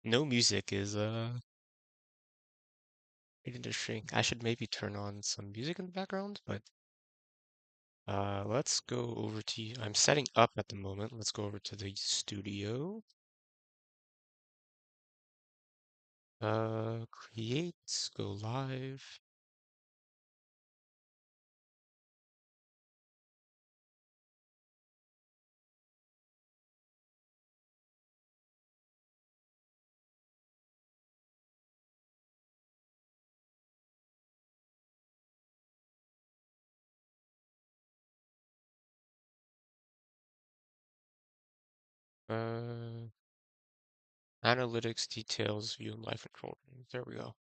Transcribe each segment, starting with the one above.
No music is pretty interesting. I should maybe turn on some music in the background, but let's go over to I'm setting up at the moment. Let's go over to the studio. Create, go live. Uh, Analytics, details, view, and live control. There we go.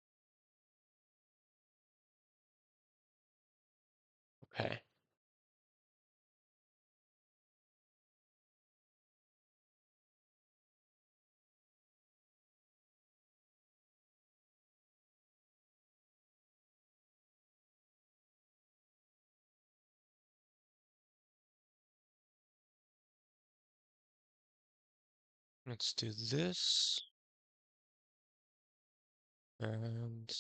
Okay. Let's do this. And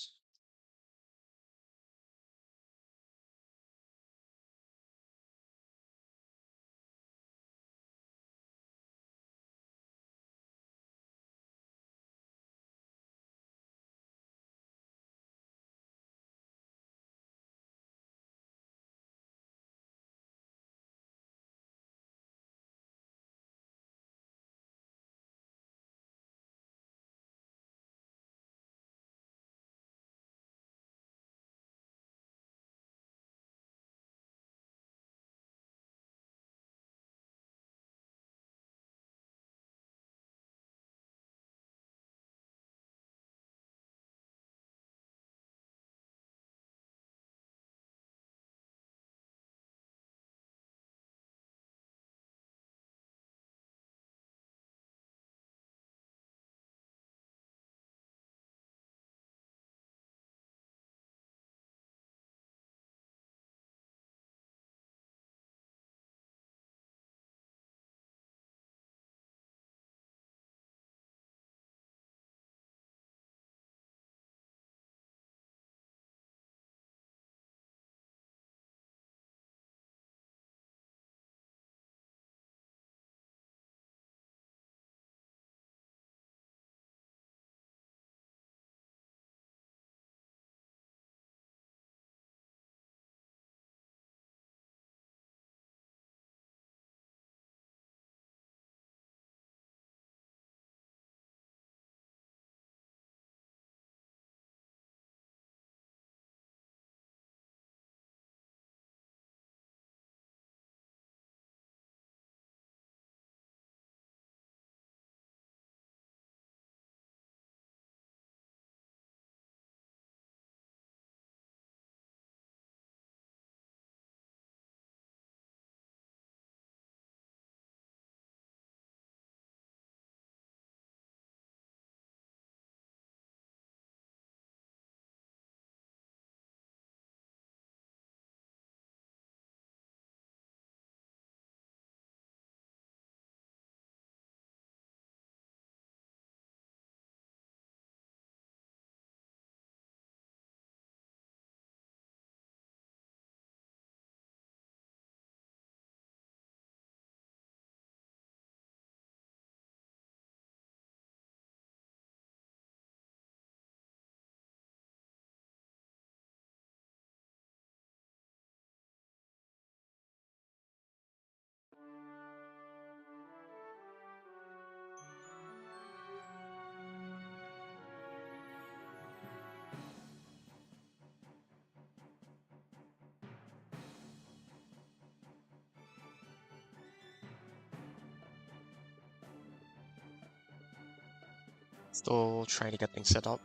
Still trying to get things set up.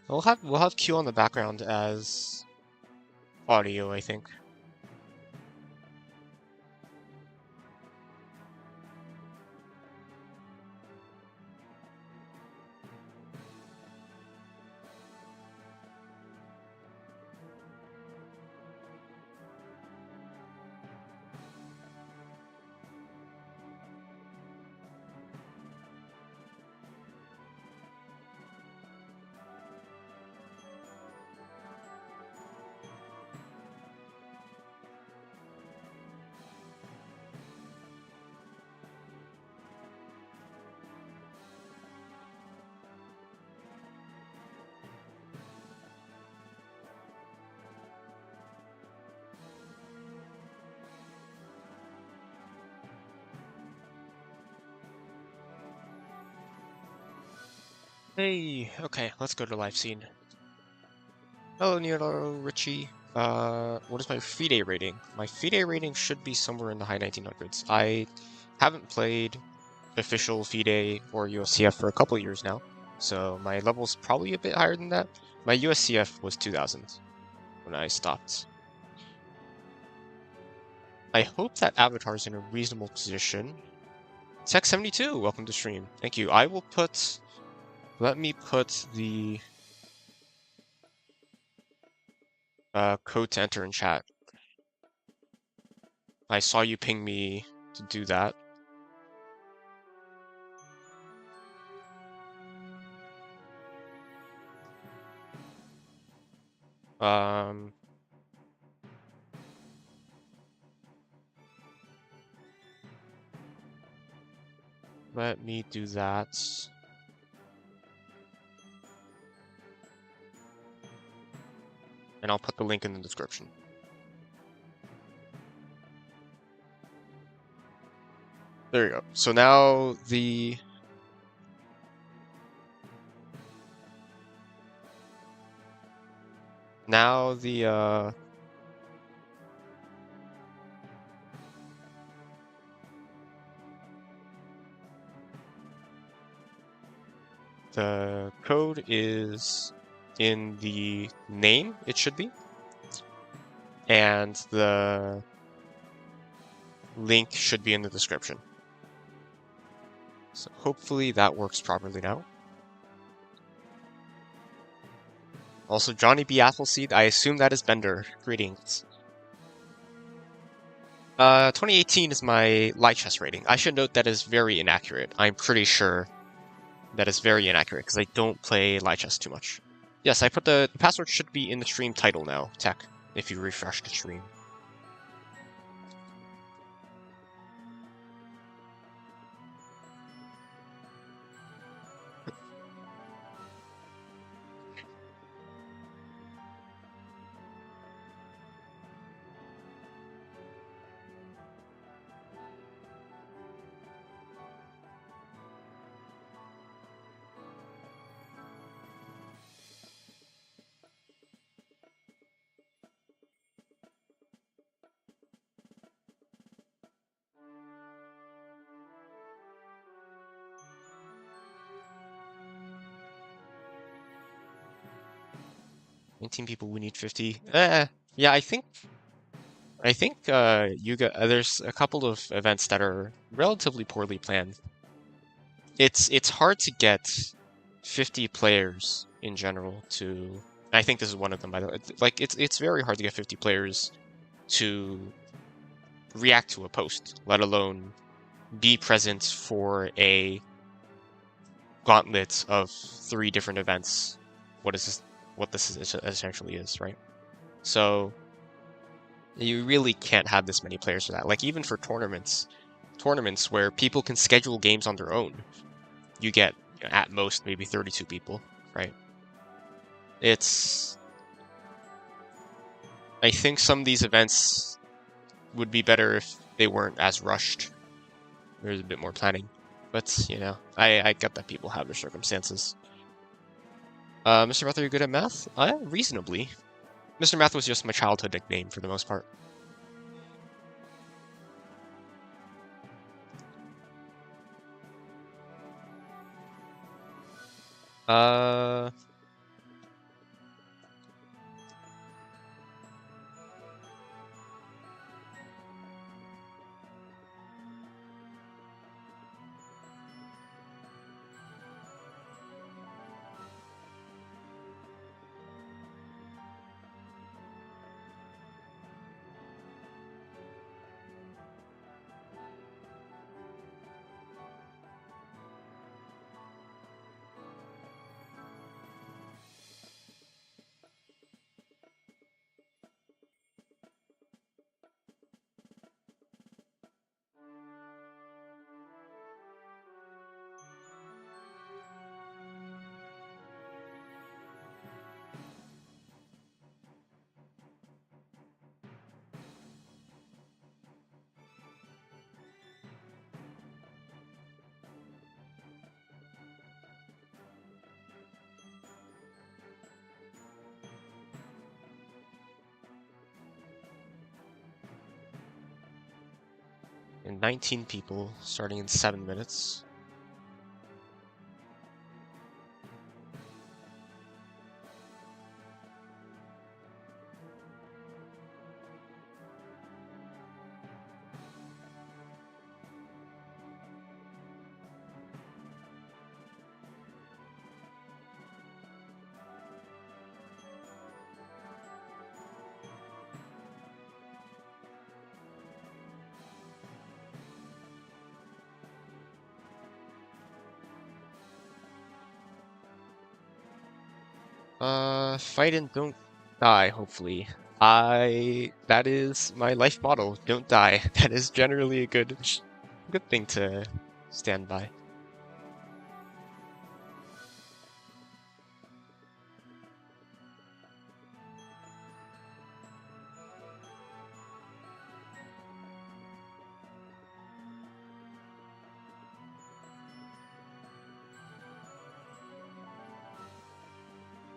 we'll have Q on the background as audio, I think. Hey, okay, let's go to live scene. Hello, Nero, Richie. What is my FIDE rating? My FIDE rating should be somewhere in the high 1900s. I haven't played official FIDE or USCF for a couple of years now, so my level's probably a bit higher than that. My USCF was 2000 when I stopped. I hope that Avatar's in a reasonable position. Tech72, welcome to stream. Thank you. Let me put the code to enter in chat. I saw you ping me to do that. Let me do that. And I'll put the link in the description. There you go. So now the the code is in the name, it should be. And the link should be in the description. So hopefully that works properly now. Also, Johnny B. Appleseed, I assume that is Bender. Greetings. 2018 is my light chess rating. I should note that is very inaccurate. I'm pretty sure that is very inaccurate because I don't play light chess too much. Yes, I put the password should be in the stream title now, Tech, if you refresh the stream. 19 people, we need 50. Yeah, I think there's a couple of events that are relatively poorly planned. It's hard to get 50 players in general to. I think this is one of them, by the way. Like it's very hard to get 50 players to react to a post, let alone be present for a gauntlet of 3 different events. What this essentially is, right? So you really can't have this many players for that. Like even for tournaments where people can schedule games on their own, you get at most maybe 32 people, right? I think some of these events would be better if they weren't as rushed. There's a bit more planning. But, you know, I get that people have their circumstances. Mr. Math, are you good at math? Reasonably. Mr. Math was just my childhood nickname for the most part. Uh, and 19 people starting in 7 minutes. Fight and don't die, hopefully. That is my life motto, don't die. That is generally a good thing to stand by.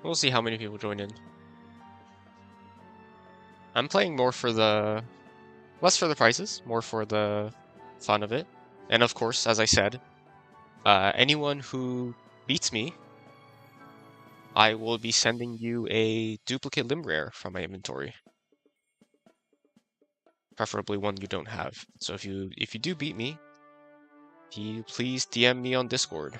We'll see how many people join in. I'm playing more for less for the prizes, more for the fun of it. And of course, as I said, anyone who beats me, I will be sending you a duplicate limb rare from my inventory. Preferably one you don't have. So if you do beat me, please DM me on Discord.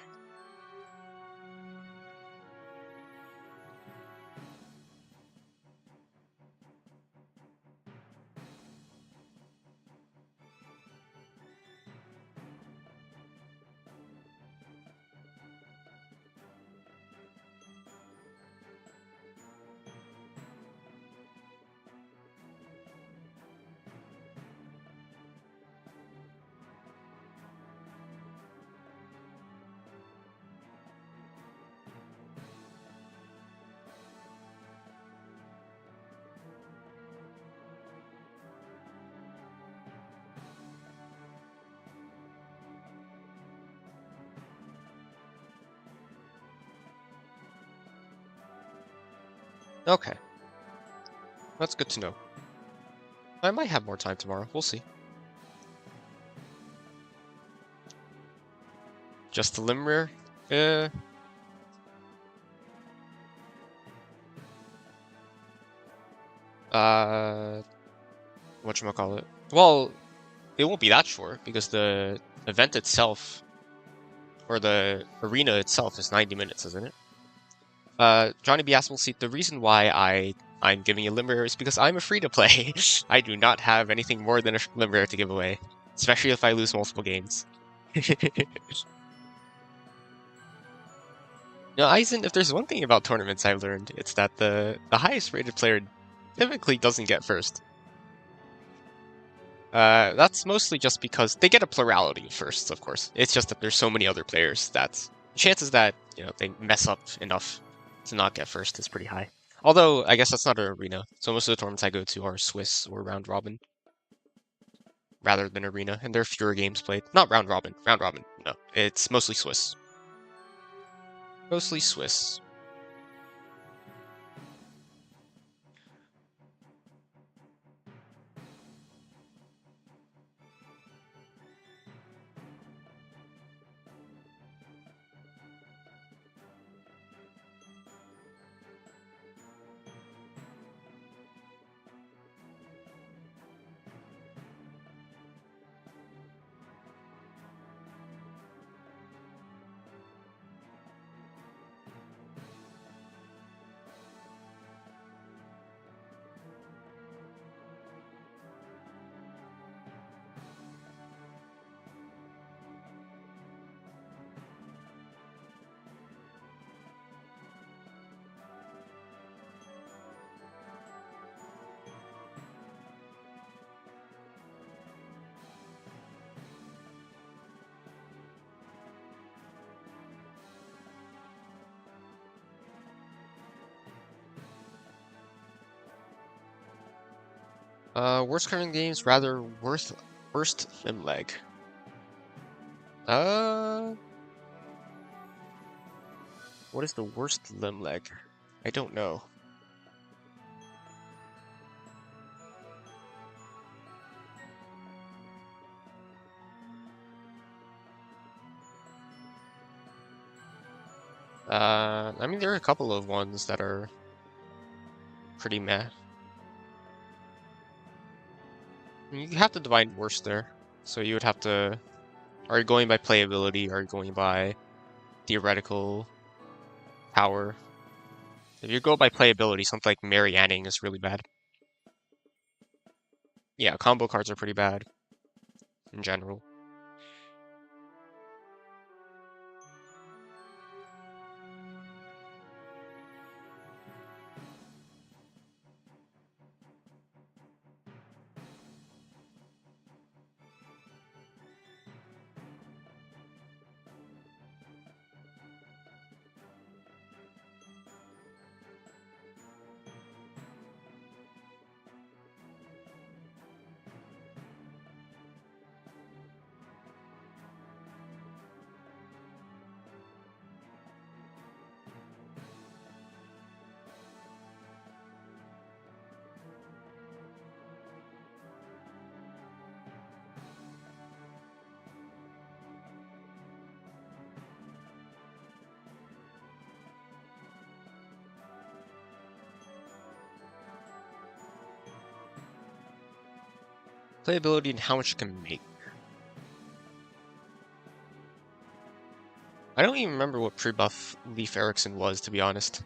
Okay. That's good to know. I might have more time tomorrow. We'll see. Just the limb rare? Whatchamacallit? Well, it won't be that short because the event itself, or the arena itself, is 90 minutes, isn't it? Johnny B. Seat, the reason why I'm giving you limb rare is because I'm a free to play. I do not have anything more than a limb rare to give away, especially if I lose multiple games. No, Aizen, if there's one thing about tournaments I've learned, it's that the highest rated player typically doesn't get first. That's mostly just because they get a plurality first, of course. It's just that there's so many other players that chances that, they mess up enough to not get first is pretty high. Although, I guess that's not an arena. So most of the tournaments I go to are Swiss or round robin rather than arena, and there are fewer games played. Not round robin. Round robin, no. It's mostly Swiss. Mostly Swiss. Worst current games, rather worst limb leg. What is the worst limb leg? I don't know. I mean, there are a couple of ones that are pretty meh. You have to divide worst there. So you would have to... Are you going by playability? Are you going by theoretical power? If you go by playability, something like Marianning is really bad. Yeah, combo cards are pretty bad in general. Playability and how much you can make. I don't even remember what pre-buff Leif Erikson was, to be honest.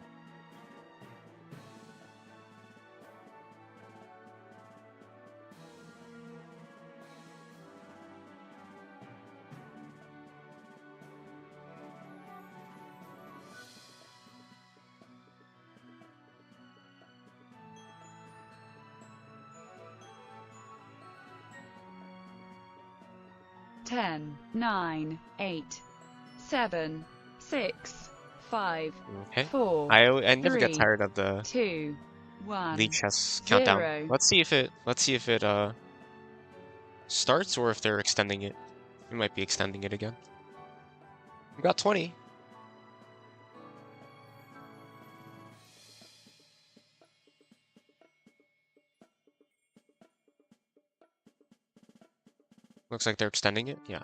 Ten, 9, 8, 7, 6, 5, Okay. 4, I never get 3, tired of the 2, 1, Leech Chess countdown. 0. Let's see if it starts or if they're extending it. We might be extending it again. We got 20. Looks like they're extending it. Yeah.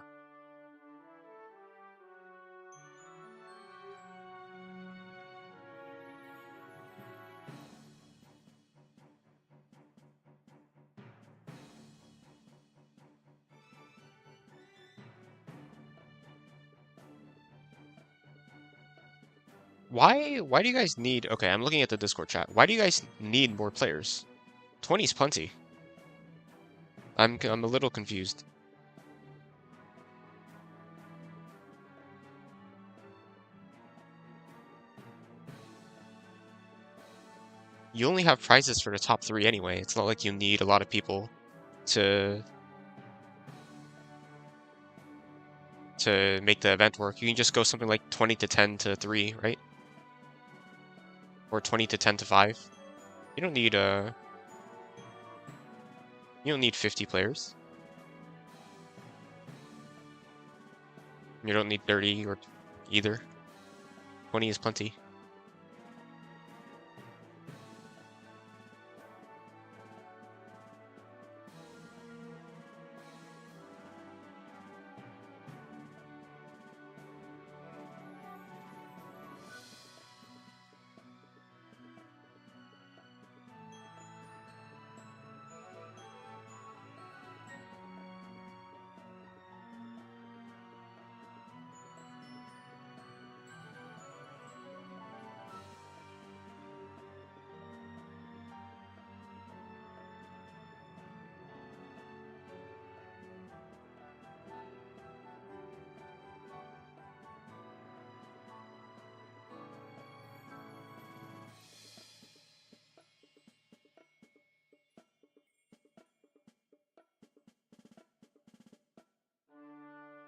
Why do you guys need... Okay, I'm looking at the Discord chat. Why do you guys need more players? 20 is plenty. I'm a little confused. You only have prizes for the top 3 anyway. It's not like you need a lot of people to make the event work. You can just go something like 20 to 10 to 3, right? Or 20 to 10 to 5. You don't need 50 players. You don't need 30 or either. 20 is plenty.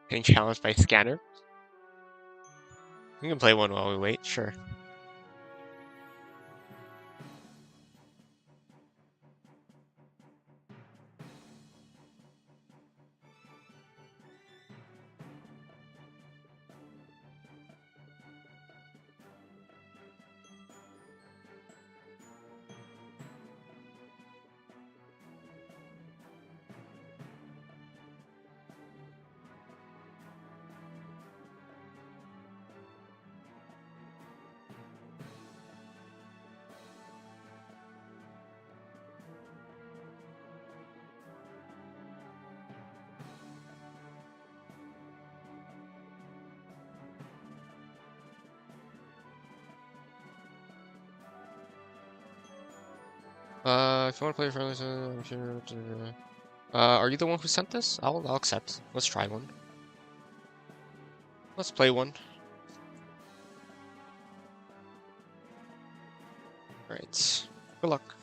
Getting challenged by Scanner. We can play one while we wait, sure. If you want to play friendly, are you the one who sent this? I'll accept. Let's try one. Let's play one. Alright. Good luck.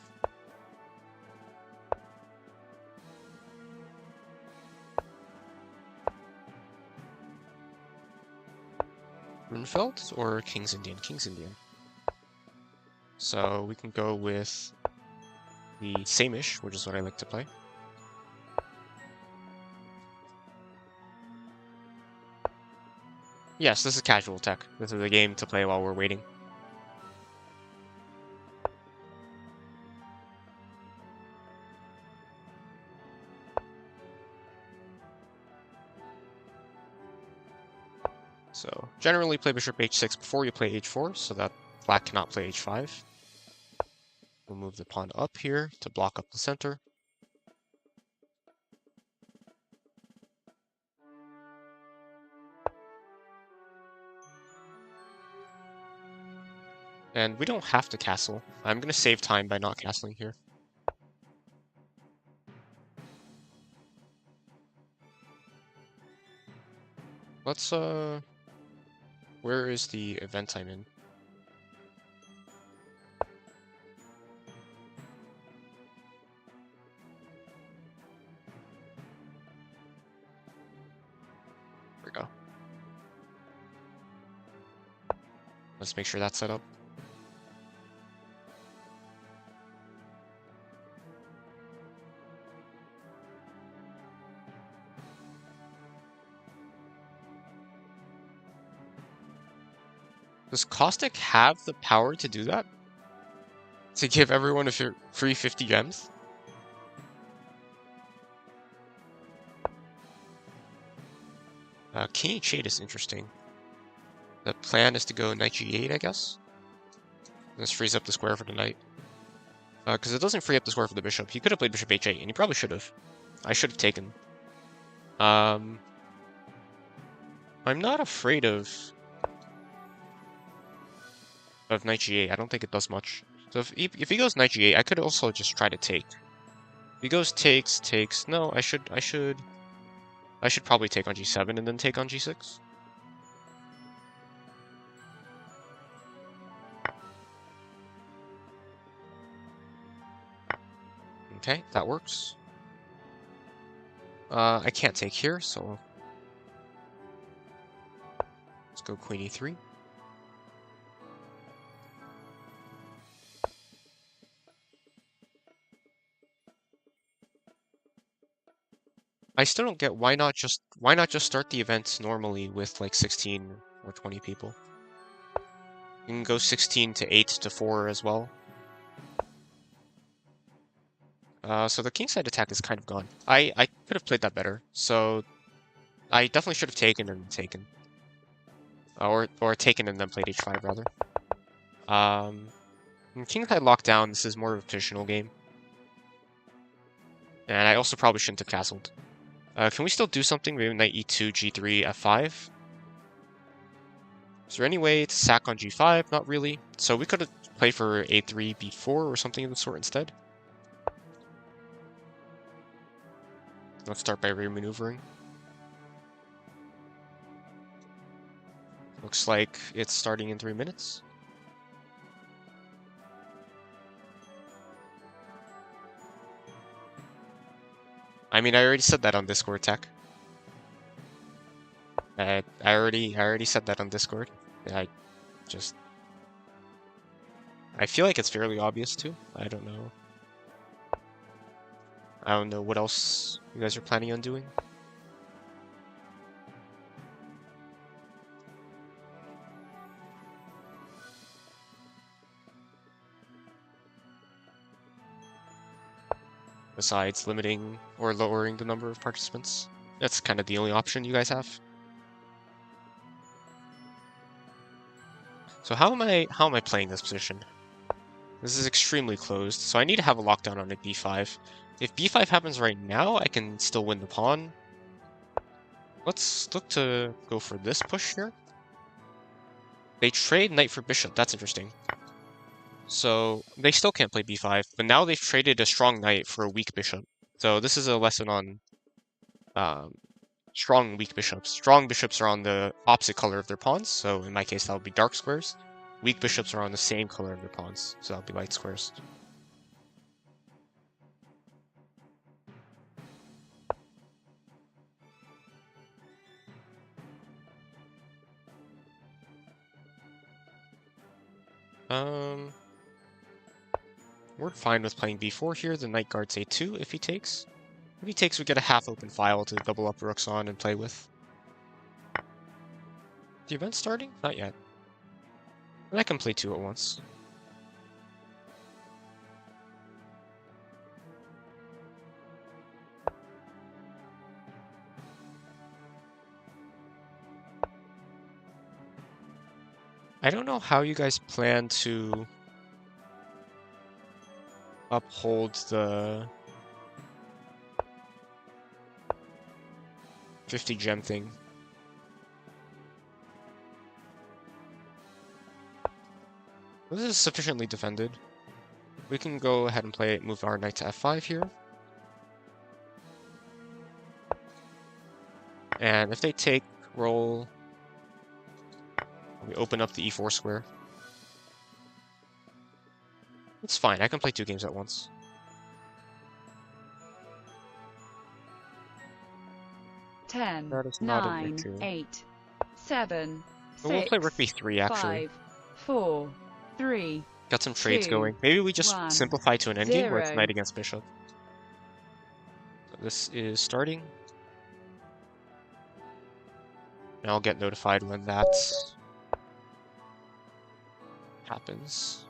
Runefeld or King's Indian? King's Indian. So we can go with the same-ish, which is what I like to play. Yes, this is casual tech. This is a game to play while we're waiting. So, generally play bishop h6 before you play h4, so that black cannot play h5. We'll move the pawn up here to block up the center. And we don't have to castle. I'm going to save time by not castling here. Let's, where is the event I'm in? There we go. Let's make sure that's set up. Does Caustic have the power to do that? To give everyone a free 50 gems? King h8 is interesting. The plan is to go knight g8, I guess? This frees up the square for the knight. Because it doesn't free up the square for the bishop. He could have played bishop h8, and he probably should have. I should have taken. I'm not afraid of knight g8. I don't think it does much. So if he goes knight g8, I could also just try to take. If he goes takes. No, I should probably take on g7 and then take on g6. Okay, that works. I can't take here, so let's go queen e3. I still don't get why not just start the event normally with like 16 or 20 people. You can go 16 to 8 to 4 as well. So the kingside attack is kind of gone. I could have played that better. So I definitely should have taken and taken. Or taken and then played h5 rather. Kingside lockdown, this is more of a positional game. And I also probably shouldn't have castled. Can we still do something? Maybe knight e2, g3, f5? Is there any way to sack on g5? Not really. So we could have played for a3, b4 or something of the sort instead. Let's start by re-maneuvering. Looks like it's starting in 3 minutes. I mean, I already said that on Discord, Tech. I already said that on Discord. I feel like it's fairly obvious too. I don't know. I don't know what else you guys are planning on doing. Besides limiting or lowering the number of participants. That's kind of the only option you guys have. So how am I playing this position? This is extremely closed, so I need to have a lockdown on a b5. If b5 happens right now, I can still win the pawn. Let's look to go for this push here. They trade knight for bishop. That's interesting. So they still can't play b5, but now they've traded a strong knight for a weak bishop. So this is a lesson on strong and weak bishops. Strong bishops are on the opposite color of their pawns, so in my case that would be dark squares. Weak bishops are on the same color of their pawns, so that would be light squares. We're fine with playing b4 here. The knight guards a2 if he takes. If he takes, we get a half-open file to double up rooks on and play with. The event's starting? Not yet. But I can play two at once. I don't know how you guys plan to uphold the 50 gem thing. This is sufficiently defended. We can go ahead and play it, move our knight to f5 here. And if they take, roll, we open up the e4 square. It's fine, I can play two games at once. Ten, That is not 9, 8, 7, but we'll 6, play rook b3 actually. 5, 4, 3. Got some trades 2, going. Maybe we just 1, simplify to an endgame where it's 0. knight against bishop. So this is starting. And I'll get notified when that happens.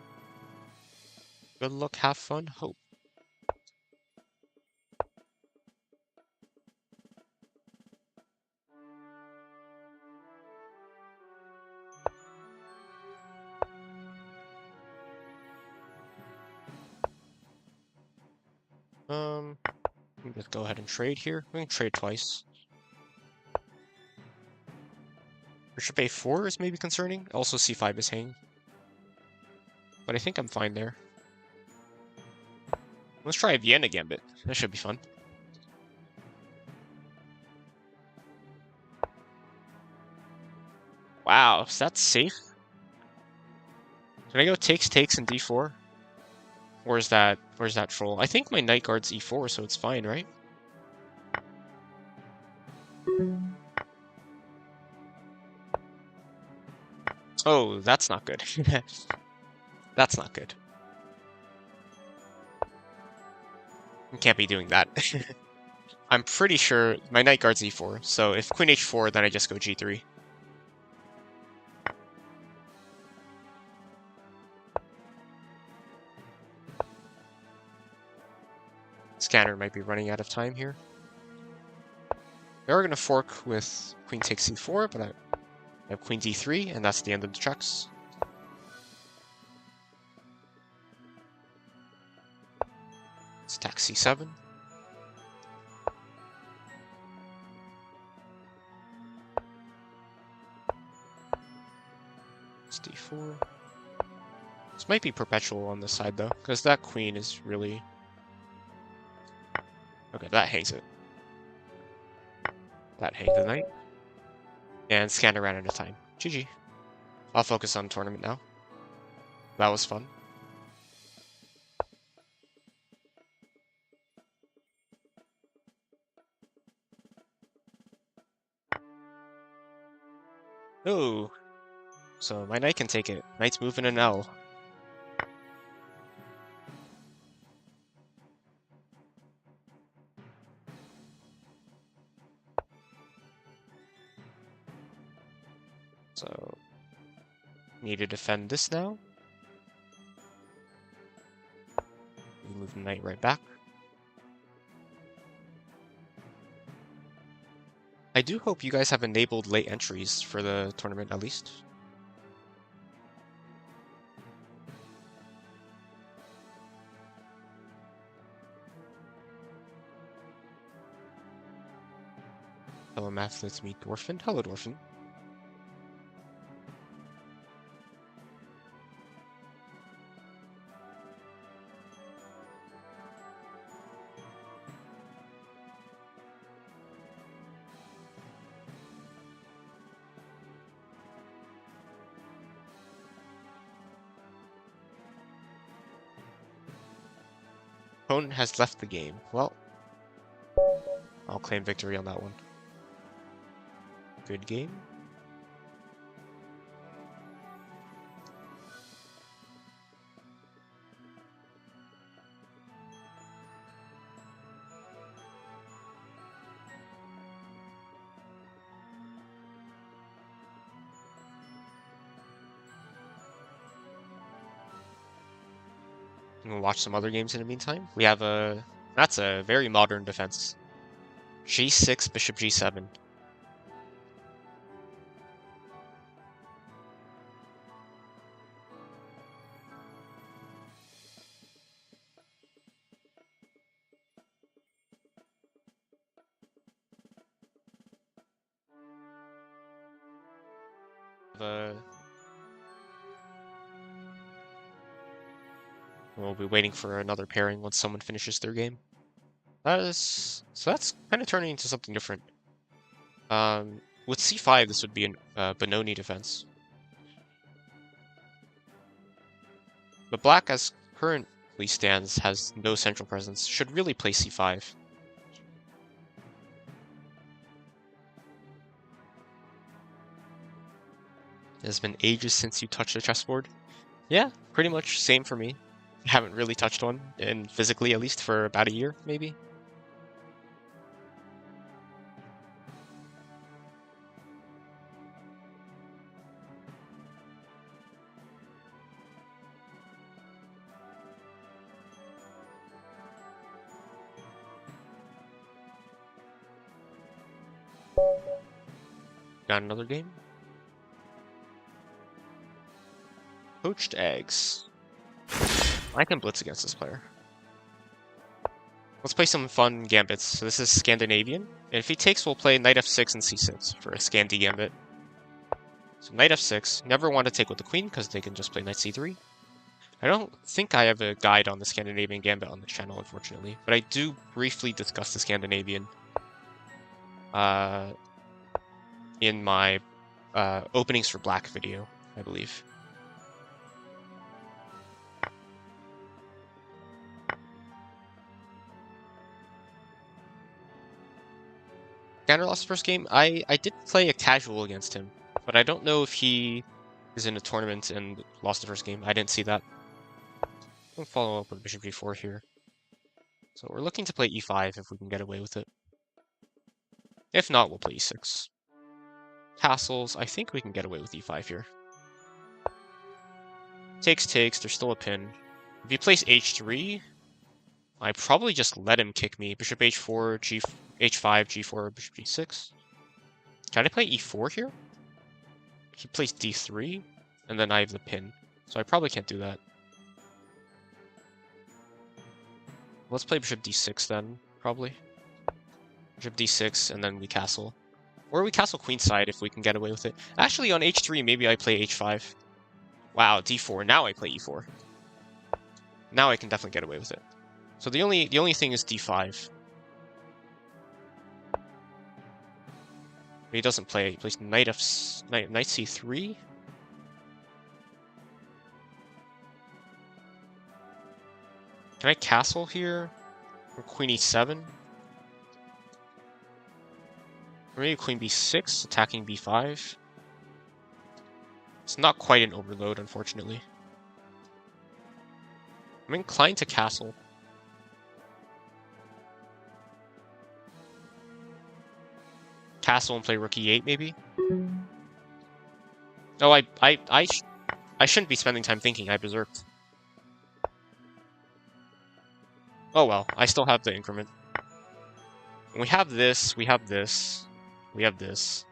Good luck, have fun, hope. We can just go ahead and trade here. We can trade twice. Bishop a4 is maybe concerning. Also c5 is hanging. But I think I'm fine there. Let's try a Vienna Gambit. That should be fun. Wow, is that safe? Can I go takes, and d4? Where's that troll? I think my knight guards e4, so it's fine, right? Oh, that's not good. That's not good. You can't be doing that. I'm pretty sure my knight guards e4, so if queen h4, then I just go g3. Scanner might be running out of time here. They are going to fork with queen takes c4, but I have queen d3, and that's the end of the checks. Let's attack c7. It's d4. This might be perpetual on this side, though, because that queen is really... Okay, that hangs it. That hanged the knight. And Scanner ran out of time. GG. I'll focus on tournament now. That was fun. Oh, so my knight can take it. Knight's moving an L. So, need to defend this now. We move the knight right back. I do hope you guys have enabled late entries for the tournament at least. Hello Math, let's meet Dwarfin. Hello Dwarfin. Opponent has left the game. Well, I'll claim victory on that one. Good game. We'll watch some other games in the meantime. We have that's a very modern defense. G6, bishop G7. We'll be waiting for another pairing once someone finishes their game. So that's kind of turning into something different. With C5, this would be a Benoni defense. But Black, as currently stands, has no central presence. Should really play C5. It has been ages since you touched a chessboard. Yeah, pretty much same for me. Haven't really touched one, and physically at least, for about a year, maybe. Got another game. Poached eggs. I can blitz against this player. Let's play some fun gambits. So this is Scandinavian. And if he takes, we'll play knight f6 and c6 for a Scandi gambit. So knight f6. Never want to take with the queen because they can just play knight c3. I don't think I have a guide on the Scandinavian gambit on the channel, unfortunately. But I do briefly discuss the Scandinavian in my openings for Black video, I believe. Gander lost the first game. I did play a casual against him, but I don't know if he is in a tournament and lost the first game. I didn't see that. We'll follow up with bishop g4 here. So we're looking to play e5 if we can get away with it. If not, we'll play e6. Castles, I think we can get away with e5 here. Takes, there's still a pin. If he plays h3, I probably just let him kick me. Bishop h4, h5, g4, bishop g6. Can I play e4 here? He plays d3, and then I have the pin. So I probably can't do that. Let's play bishop d6 then, probably. Bishop d6, and then we castle. Or we castle queenside if we can get away with it. Actually, on h3, maybe I play h5. Wow, d4. Now I play e4. Now I can definitely get away with it. So the only thing is d5. He doesn't play. He plays knight c3. Can I castle here? Or queen e7? Or maybe queen b6, attacking b5. It's not quite an overload, unfortunately. I'm inclined to castle. Castle and play rook e8, maybe? Oh, I shouldn't be spending time thinking. I berserked. Oh well, I still have the increment. We have this, we have this, we have this.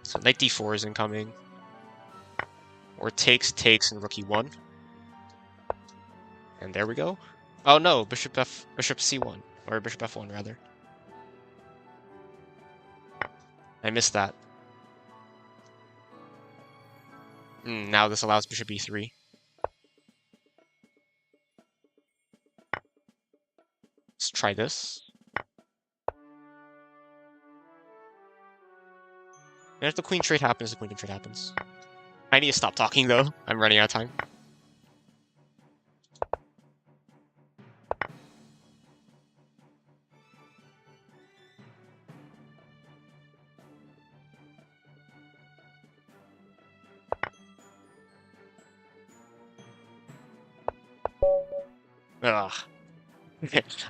So knight d4 is incoming. Or takes, and rook e1. And there we go. Oh no, bishop c1. Or bishop f1, rather. I missed that. Now this allows bishop e3. Let's try this. And if the queen trade happens, the queen trade happens. I need to stop talking, though. I'm running out of time. Ugh.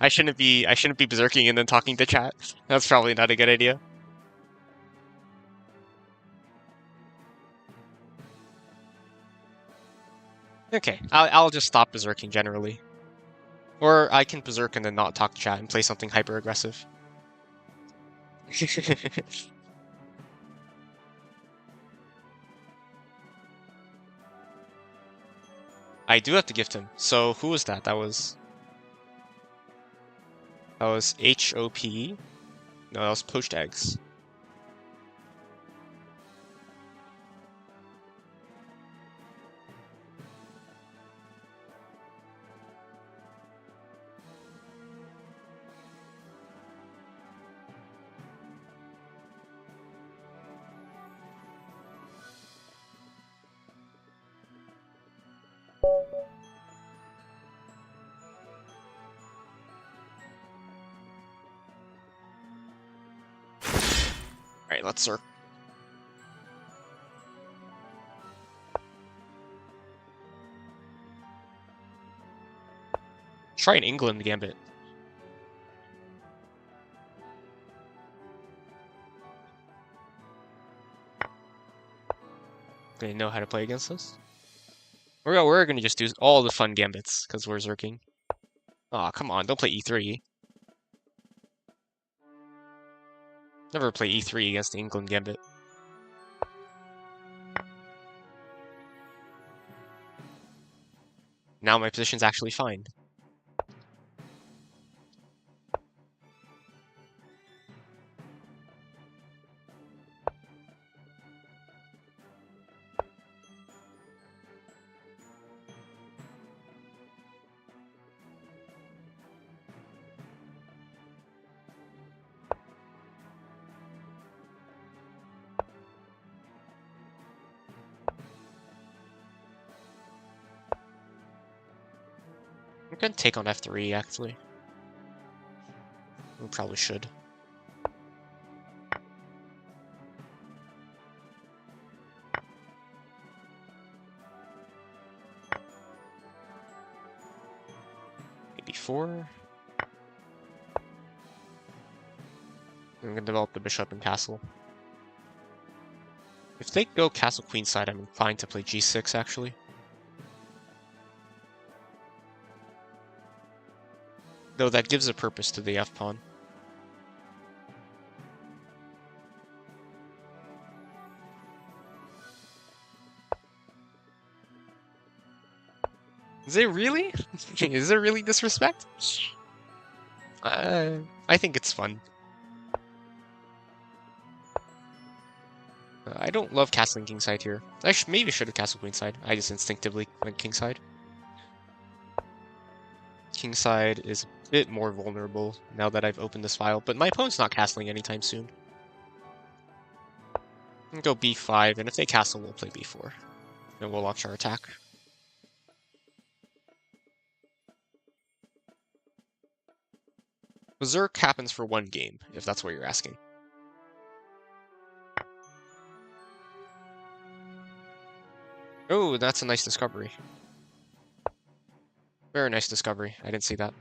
I shouldn't be berserking and then talking to chat. That's probably not a good idea. Okay, I'll just stop berserking generally. Or I can berserk and then not talk to chat and play something hyper aggressive. I do have to gift him. So who was that? That was HOP. No, that was poached eggs. Alright, let's Zerk. Try an England Gambit. They know how to play against us. We're gonna just do all the fun gambits, because we're Zerking. Aw, come on, don't play E3. Never play E3 against the England Gambit. Now my position's actually fine. I'm gonna take on F3, actually. We probably should. Maybe 4. I'm gonna develop the bishop and castle. If they go castle queenside, I'm inclined to play G6, actually. Though that gives a purpose to the F-pawn. Is it really? Is it really disrespect? I think it's fun. I don't love castling kingside here. I maybe should have castled queenside. I just instinctively went kingside. Kingside is a bit more vulnerable now that I've opened this file, but my opponent's not castling anytime soon. I'll go b5, and if they castle, we'll play b4. And we'll launch our attack. Berserk happens for 1 game, if that's what you're asking. Oh, that's a nice discovery. Very nice discovery. I didn't see that.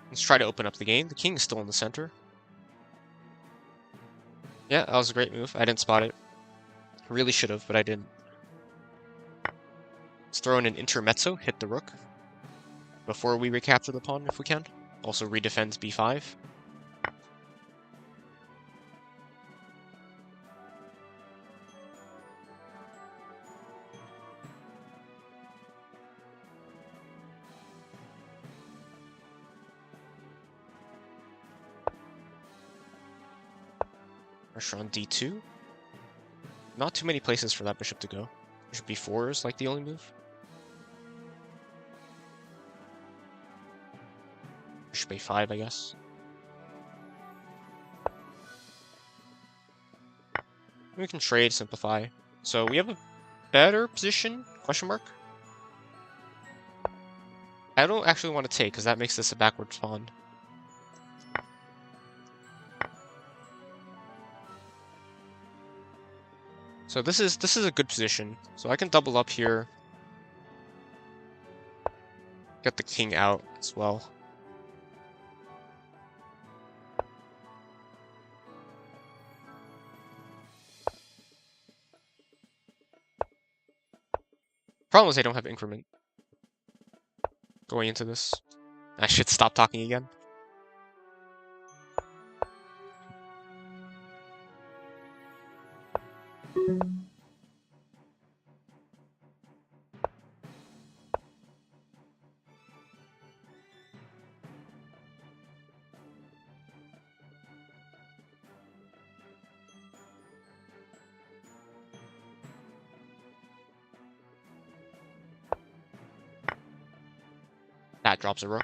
Let's try to open up the game. The king is still in the center. Yeah, that was a great move. I didn't spot it. Really should have, but I didn't. Let's throw in an intermezzo, hit the rook. Before we recapture the pawn, if we can. Also redefends b5. Pressure on d2. Not too many places for that bishop to go. Bishop b4 is like the only move. Bishop a5, I guess. We can trade, simplify. So we have a better position Question mark? I don't actually want to take, because that makes this a backward pawn. So this is a good position. So I can double up here. Get the king out as well. Problem is I don't have increment going into this. I should stop talking again. That drops a rook.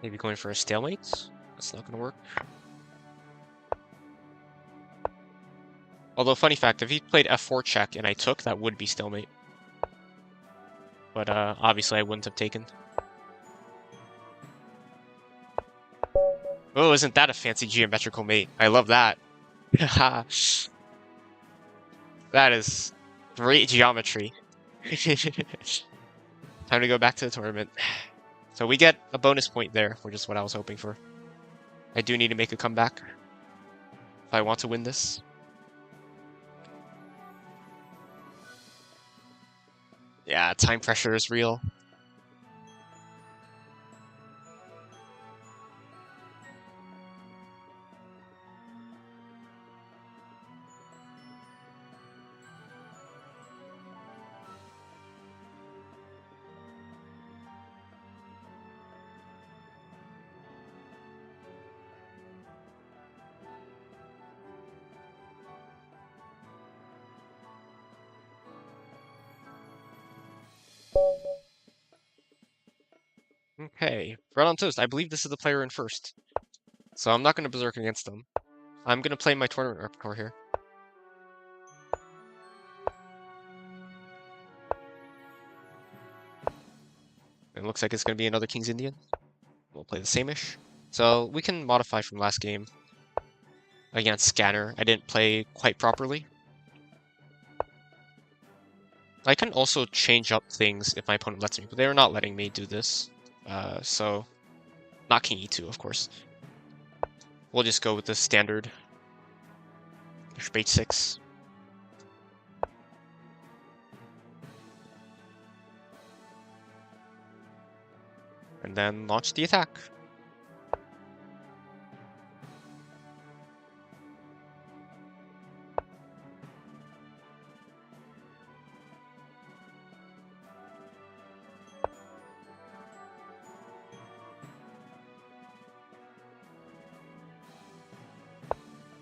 Maybe going for a stalemate. That's not going to work. Although, funny fact, if he played f4 check and I took, that would be stalemate. But obviously I wouldn't have taken. Oh, isn't that a fancy geometrical mate? I love that. That is great geometry. Time to go back to the tournament. So we get a bonus point there, which is what I was hoping for. I do need to make a comeback if I want to win this. Yeah, time pressure is real. Okay, bread on toast. I believe this is the player in first. So I'm not going to berserk against them. I'm going to play my tournament repertoire here. It looks like it's going to be another King's Indian. We'll play the same-ish. So we can modify from last game against Scanner. I didn't play quite properly. I can also change up things if my opponent lets me, but they're not letting me do this. So, not King E2, of course. We'll just go with the standard Bishop H6. And then launch the attack.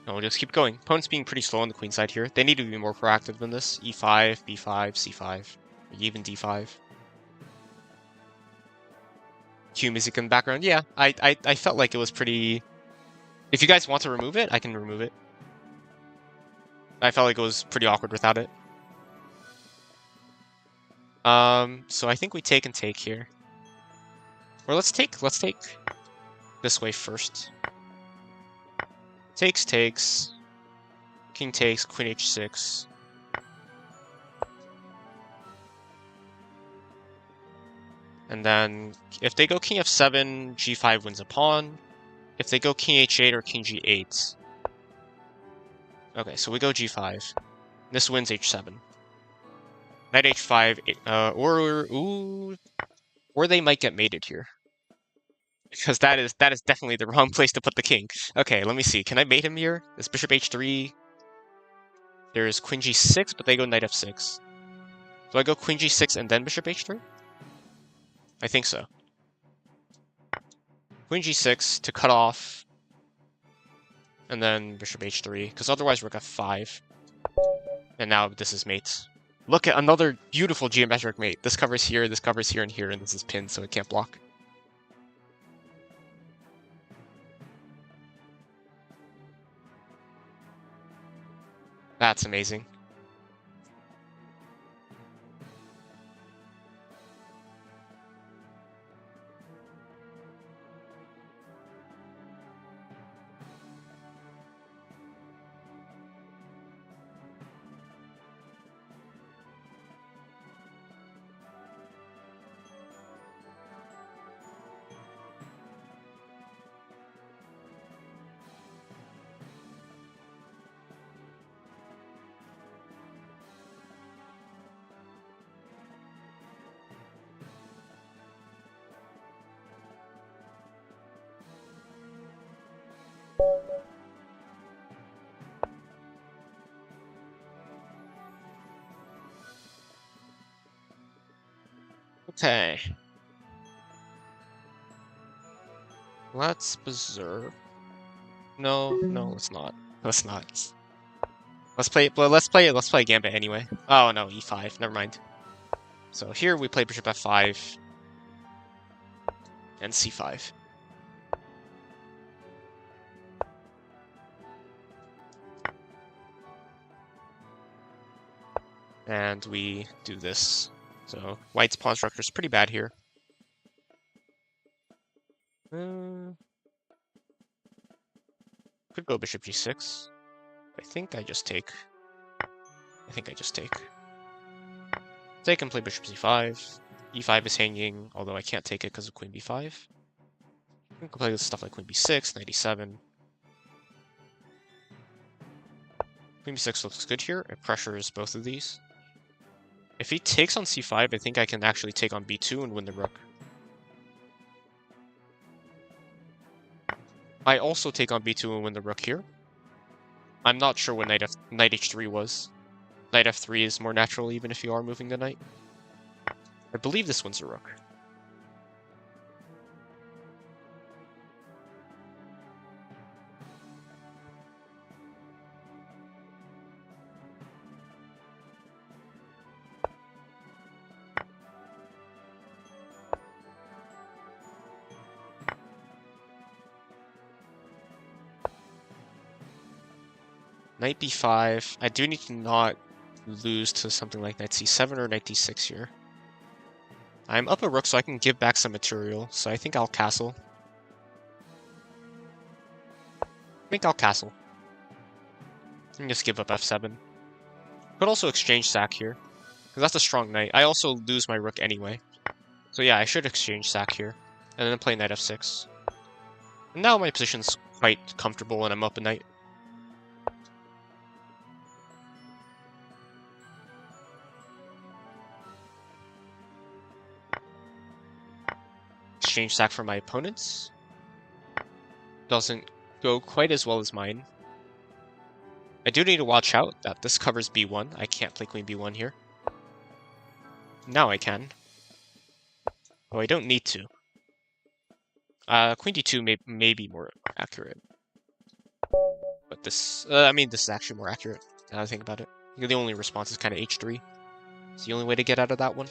And we'll just keep going. Opponent's being pretty slow on the queen side here. They need to be more proactive than this. E5, B5, C5, even D5. Cue music in the background. Yeah, I felt like it was pretty... If you guys want to remove it, I can remove it. I felt like it was pretty awkward without it. So I think we take and take here. Or let's take this way first. Takes, king takes, queen h6. And then if they go king f7, g5 wins a pawn. If they go king h8 or king g8. Okay, so we go g5. This wins h7. Knight h5, or they might get mated here. Because that is definitely the wrong place to put the king. Okay, let me see. Can I mate him here? This bishop h3. There's queen g6, but they go knight f6. Do I go queen g6 and then bishop h3? I think so. Queen g6 to cut off. And then bishop h3, because otherwise rook f5. And now this is mate. Look at another beautiful geometric mate. This covers here, and here, and this is pinned, so it can't block. That's amazing. Okay. Let's berserk. No, let's not. Let's not. Let's play Gambit anyway. Oh no, e5. Never mind. So here we play bishop f5 and c5. And we do this. So white's pawn structure is pretty bad here. Could go bishop g6. I think I just take. So I can play bishop c5. e5 is hanging, although I can't take it because of queen b5. I can play with stuff like queen b6, knight e7. Queen b6 looks good here. It pressures both of these. If he takes on c5, I think I can actually take on b2 and win the rook. I also take on b2 and win the rook here. I'm not sure what knight h3 was. Knight f3 is more natural even if you are moving the knight. I believe this one's a rook. Knight b5. I do need to not lose to something like knight c7 or knight d6 here. I'm up a rook so I can give back some material, so I think I'll castle. And just give up f7. Could also exchange sack here, because that's a strong knight. I also lose my rook anyway. So yeah, I should exchange sack here, and then play knight f6. And now my position's quite comfortable and I'm up a knight. Exchange sack for my opponents. Doesn't go quite as well as mine. I do need to watch out that this covers b1. I can't play queen b1 here. Now I can. Oh, I don't need to. Queen d2 may be more accurate. But this, this is actually more accurate, now that I think about it. The only response is kind of h3. It's the only way to get out of that one.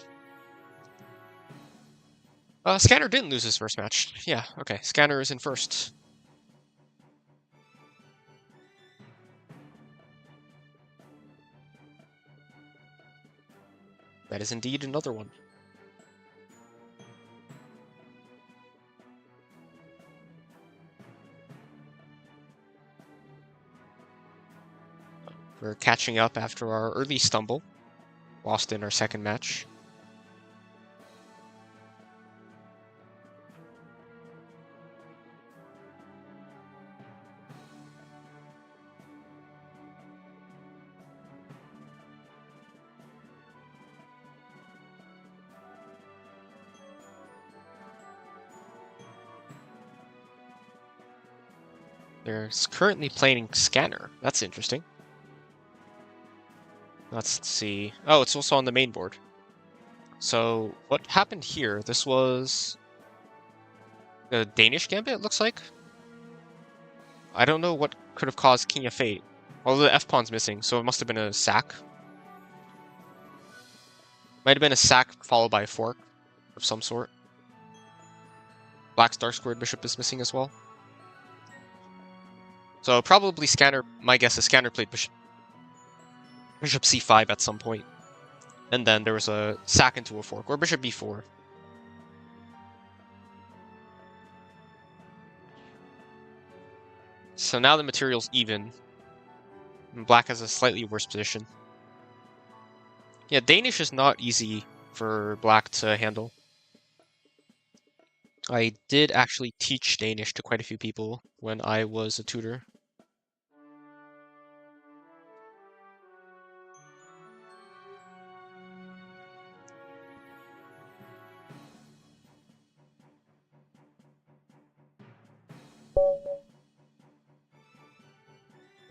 Scanner didn't lose his first match. Yeah, okay. Scanner is in first. That is indeed another one. We're catching up after our early stumble. Lost in our second match. They're currently playing Scanner. That's interesting. Let's see. Oh, it's also on the main board. So what happened here? This was the Danish Gambit, it looks like. I don't know what could have caused King of Fate. Although the F-pawn's missing, so it must have been a sack. Might have been a sack followed by a fork of some sort. Black's dark squared bishop is missing as well. So probably Scanner, my guess is Scanner played bishop. bishop c5 at some point. And then there was a sack into a fork, or bishop b4. So now the material's even. And black has a slightly worse position. Yeah, Danish is not easy for black to handle. I did actually teach Danish to quite a few people when I was a tutor.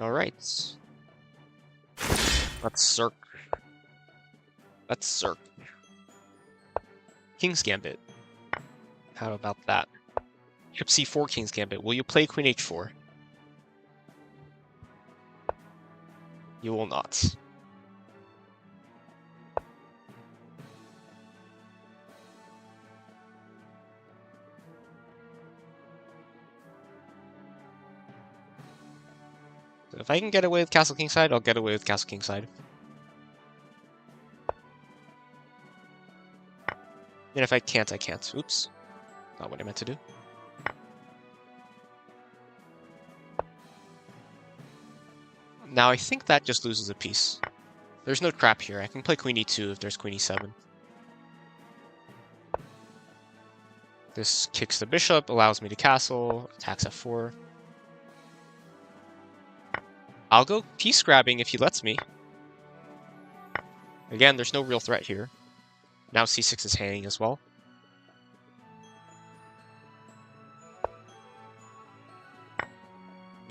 Alright. Let's circ. Let's circ. King's Gambit. How about that? Bishop c4, King's Gambit. Will you play Queen h4? You will not. So if I can get away with Castle Kingside, I'll get away with Castle Kingside. And if I can't, I can't. Oops. Not what I meant to do. Now I think that just loses a piece. There's no trap here. I can play Queen e2 if there's Queen e7. This kicks the bishop, allows me to castle, attacks f4. I'll go piece grabbing if he lets me. Again, there's no real threat here. Now c6 is hanging as well.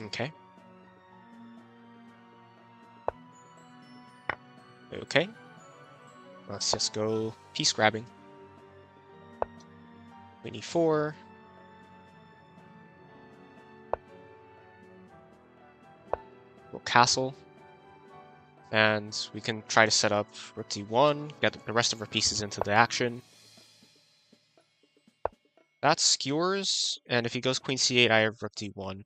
Okay. Okay. Let's just go piece grabbing. Queen e4. We'll castle. And we can try to set up rook d1, get the rest of our pieces into the action. That skewers, and if he goes queen c8, I have rook d1.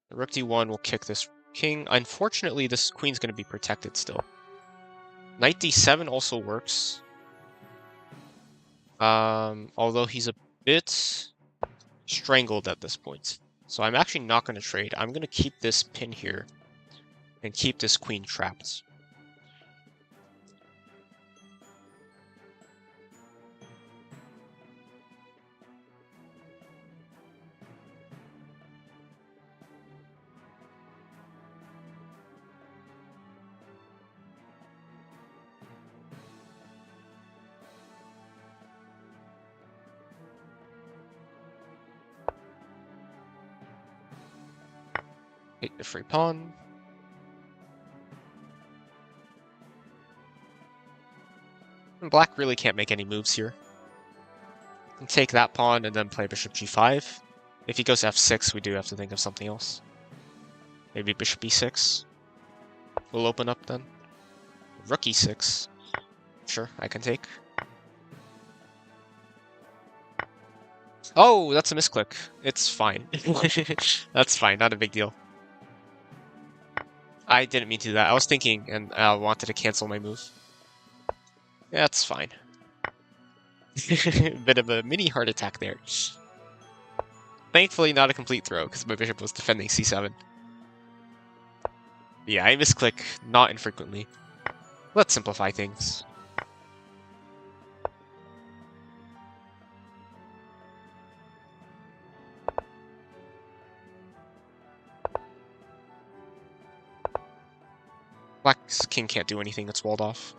Rook d1 will kick this king. Unfortunately, this queen's going to be protected still. Knight d7 also works. Although he's a bit strangled at this point. So I'm actually not going to trade. I'm going to keep this pin here and keep this queen trapped. Take the free pawn. And black really can't make any moves here. And take that pawn and then play bishop g5. If he goes f6, we do have to think of something else. Maybe bishop e6 will open up then. Rook e6. Sure, I can take. Oh, that's a misclick. It's fine. That's fine, not a big deal. I didn't mean to do that. I was thinking and I wanted to cancel my move. Yeah, that's fine. Bit of a mini heart attack there. Thankfully not a complete throw, because my bishop was defending c7. Yeah, I misclick not infrequently. Let's simplify things. Black's king can't do anything, it's walled off.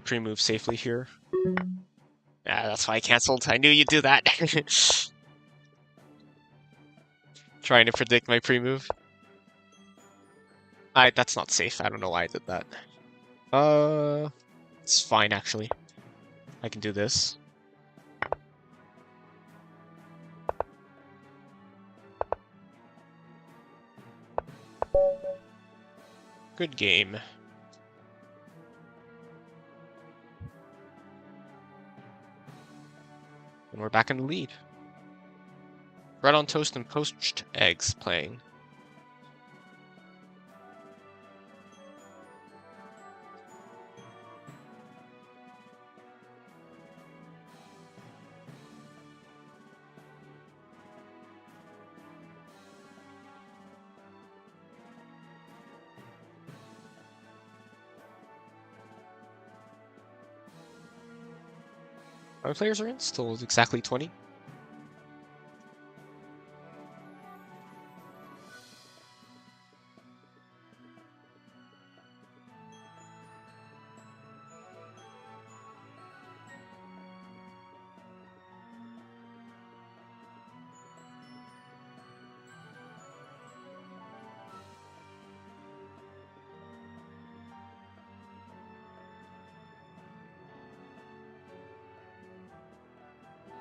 Pre-move safely here. Yeah, that's why I cancelled. I knew you'd do that. Trying to predict my pre-move. That's not safe. I don't know why I did that. It's fine actually. I can do this. Good game. And we're back in the lead. Bread on toast and poached eggs playing. How many players are in? Still exactly 20.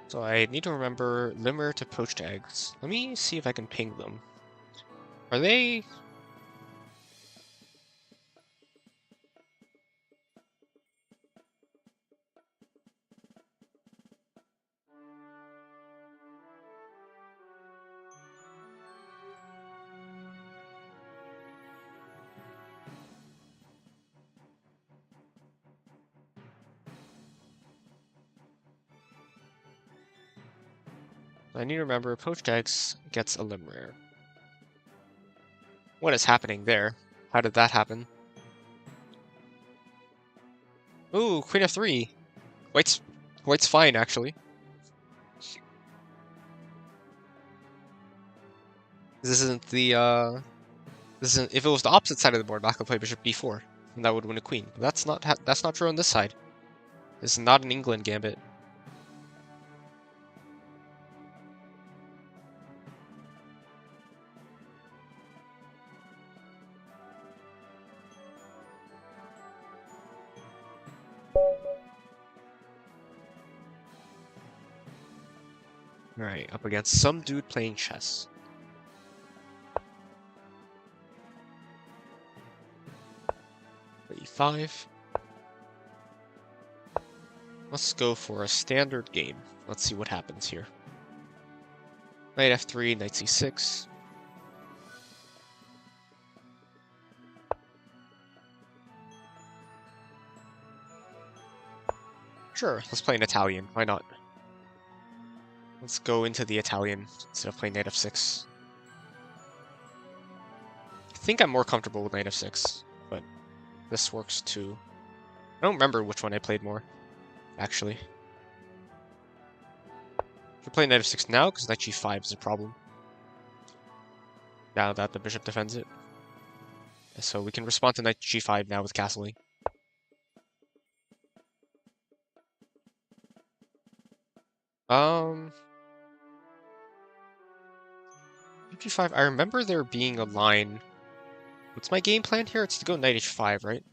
So I need to remember limmer to poached eggs. Let me see if I can ping them. Are they... I need to remember poached eggs gets a limmer. What is happening there? How did that happen? Ooh, queen f3. White's fine, actually. This isn't the, This isn't... If it was the opposite side of the board, black would play bishop b4, and that would win a queen. But that's not true on this side. This is not an England gambit. Alright, up against some dude playing chess. E5. Let's go for a standard game. Let's see what happens here. Knight f3, knight c6. Sure, let's play an Italian. Why not? Let's go into the Italian instead of playing knight f6. I think I'm more comfortable with knight f6, but this works too. I don't remember which one I played more, actually. We're playing knight f6 now because knight g5 is a problem. Now that the bishop defends it. So we can respond to knight g5 now with castling. G5, I remember there being a line. What's my game plan here? It's to go knight h5, right?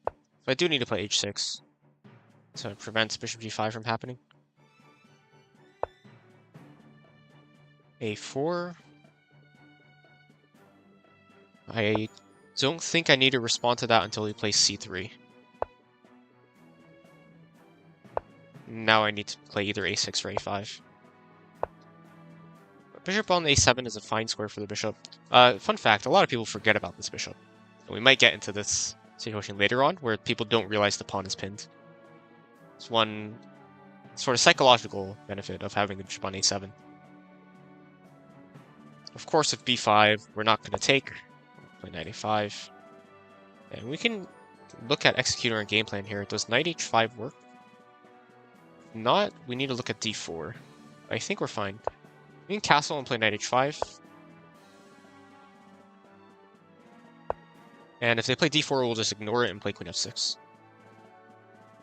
So I do need to play h6. So it prevents bishop g5 from happening. a4. I don't think I need to respond to that until he plays c3. Now I need to play either a6 or a5. Bishop on a7 is a fine square for the bishop. Fun fact, a lot of people forget about this bishop. And we might get into this situation later on, where people don't realize the pawn is pinned. It's one sort of psychological benefit of having the bishop on a7. Of course, if b5, we're not going to take. Play knight a5. And we can look at executing our game plan here. Does knight h5 work? If not, we need to look at d4. I think we're fine. We can castle and play knight h5. And if they play d4, we'll just ignore it and play queen f6.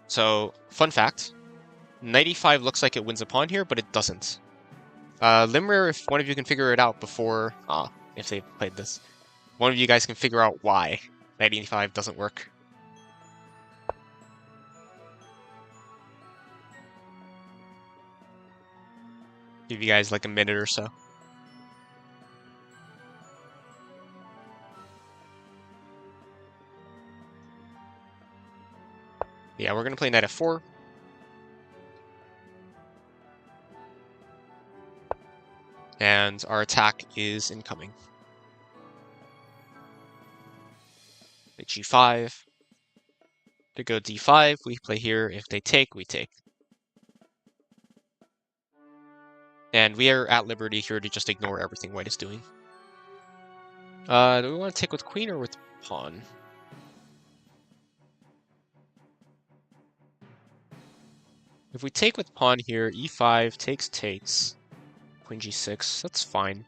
So, fun fact. Knight e5 looks like it wins a pawn here, but it doesn't. Limmer, if one of you can figure it out before... if they played this. One of you guys can figure out why knight e5 doesn't work. Give you guys like a minute or so. Yeah, we're gonna play knight f4. And our attack is incoming. Play g5. To go d5, we play here. If they take, we take. And we are at liberty here to just ignore everything white is doing. Do we want to take with queen or with pawn? If we take with pawn here, e5 takes, queen g6, that's fine.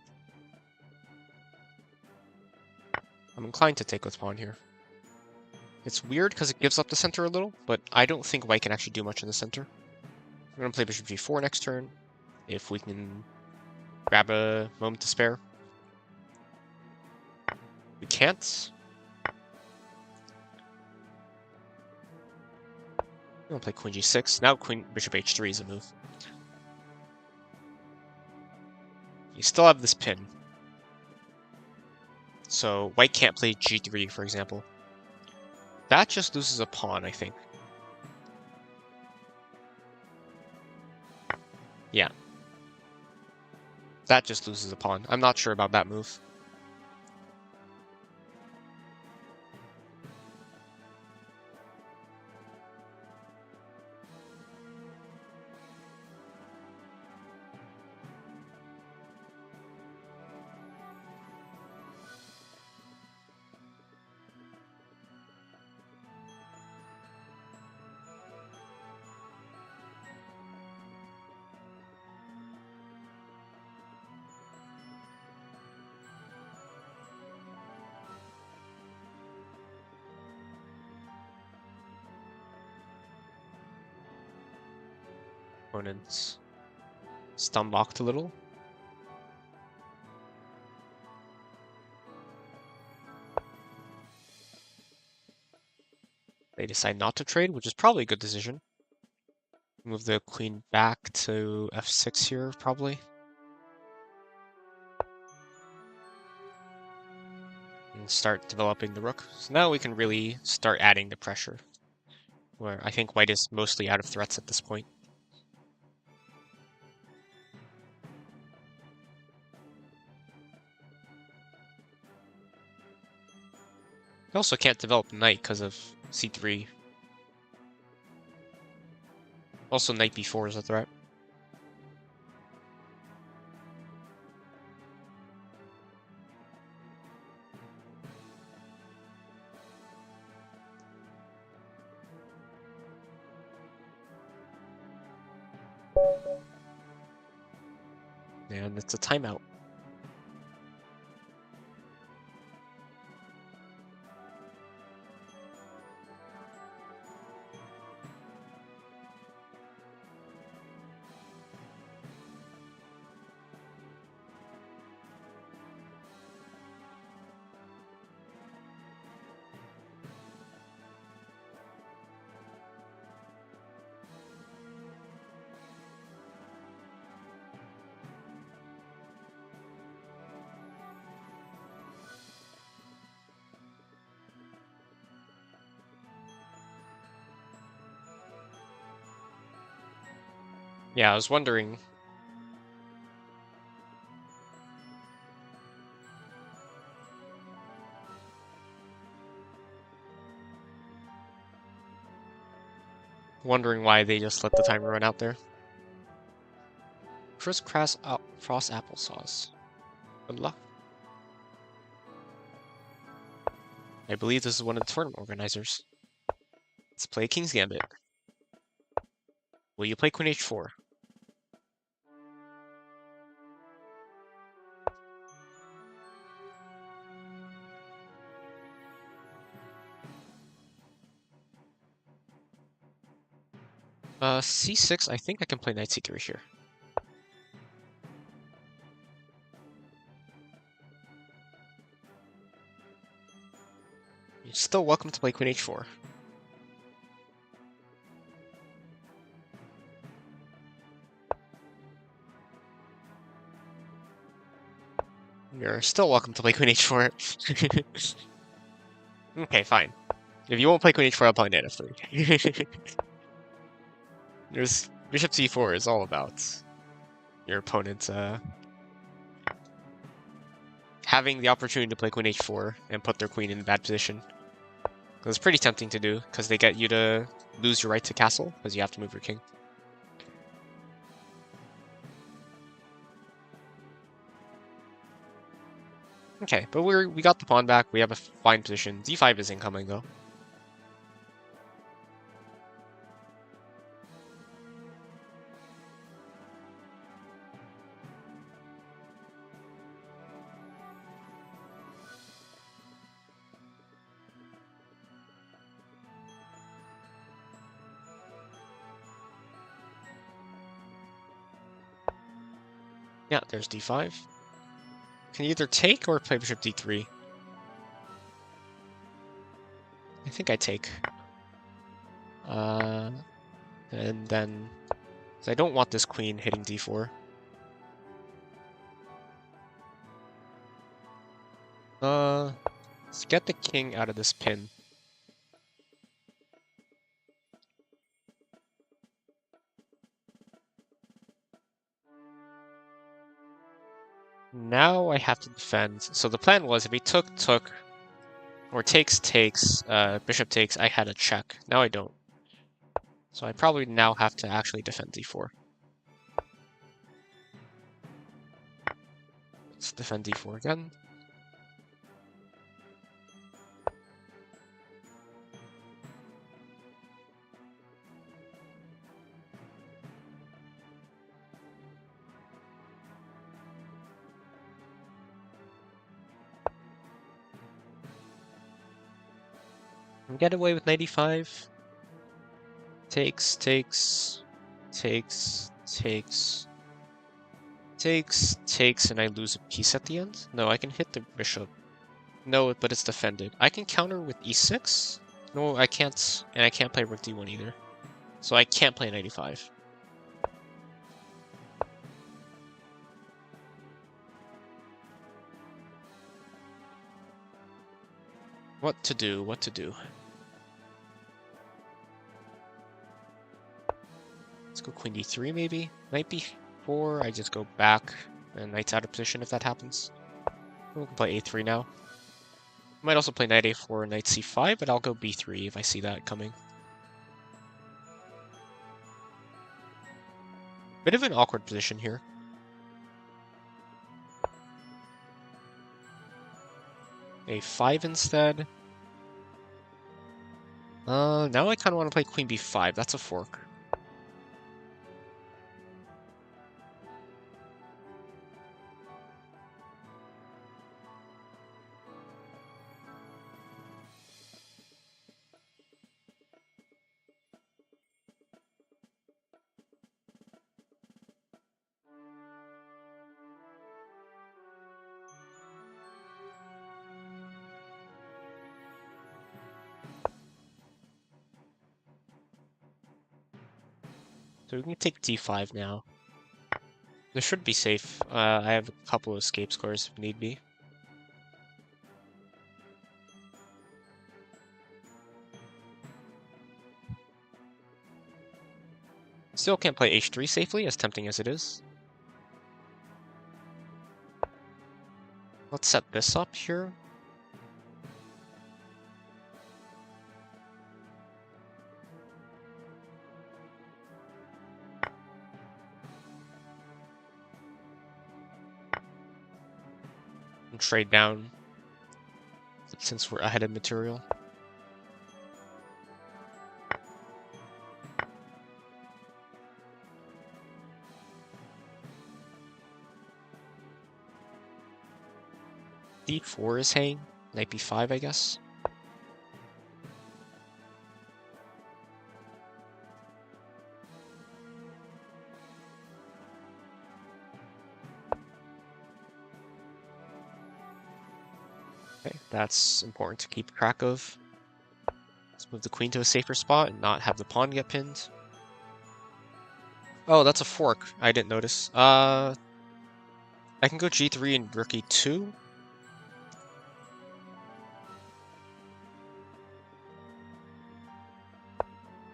I'm inclined to take with pawn here. It's weird because it gives up the center a little, but I don't think white can actually do much in the center. I'm going to play bishop g4 next turn, if we can grab a moment to spare. We can't. I'm going to play queen g6. Now bishop h3 is a move. You still have this pin. So white can't play g3, for example. That just loses a pawn, I think. Yeah. That just loses a pawn. I'm not sure about that move. Opponents stun-locked a little. They decide not to trade, which is probably a good decision. Move the queen back to f6 here, probably. And start developing the rook. So now we can really start adding the pressure, where I think white is mostly out of threats at this point. I also can't develop knight because of c3. Also, knight b4 is a threat. And it's a timeout. Yeah, I was wondering. Wondering why they just let the timer run out there. Crisscross frost applesauce. Good luck. I believe this is one of the tournament organizers. Let's play King's Gambit. Will you play Queen h4? c6, I think I can play knight c3 here. You're still welcome to play Queen h4. You're still welcome to play Queen h4. Okay, fine. If you won't play queen h4, I'll play knight f3. There's bishop c4 is all about your opponent having the opportunity to play queen h4 and put their queen in a bad position. It's pretty tempting to do, because they get you to lose your right to castle, because you have to move your king. Okay, but we got the pawn back, we have a fine position. d5 is incoming, though. Yeah, there's d5. Can either take or play bishop d3. I think I take. And then... I don't want this queen hitting d4. Let's get the king out of this pin. Now I have to defend. So the plan was if he took, or takes, bishop takes, I had a check. Now I don't. So I probably now have to actually defend d4. Let's defend d4 again. Get away with 95. Takes, and I lose a piece at the end? No, I can hit the bishop. No, but it's defended. I can counter with e6? No, I can't, and I can't play rook d1 either. So I can't play 95. What to do, what to do? Let's go queen d3 maybe? Knight b4, I just go back, and knight's out of position if that happens. We can play a3 now. Might also play knight a4 and knight c5, but I'll go b3 if I see that coming. Bit of an awkward position here. a5 instead. Now I kind of want to play queen b5. That's a fork. So we can take d5 now. This should be safe. I have a couple of escape scores if need be. Still can't play h3 safely, as tempting as it is. Let's set this up here. And trade down, since we're ahead of material. d4 is hanging. Knight b5, I guess. Okay, that's important to keep track of. Let's move the queen to a safer spot and not have the pawn get pinned. Oh, that's a fork. I didn't notice. I can go g3 and rook e2.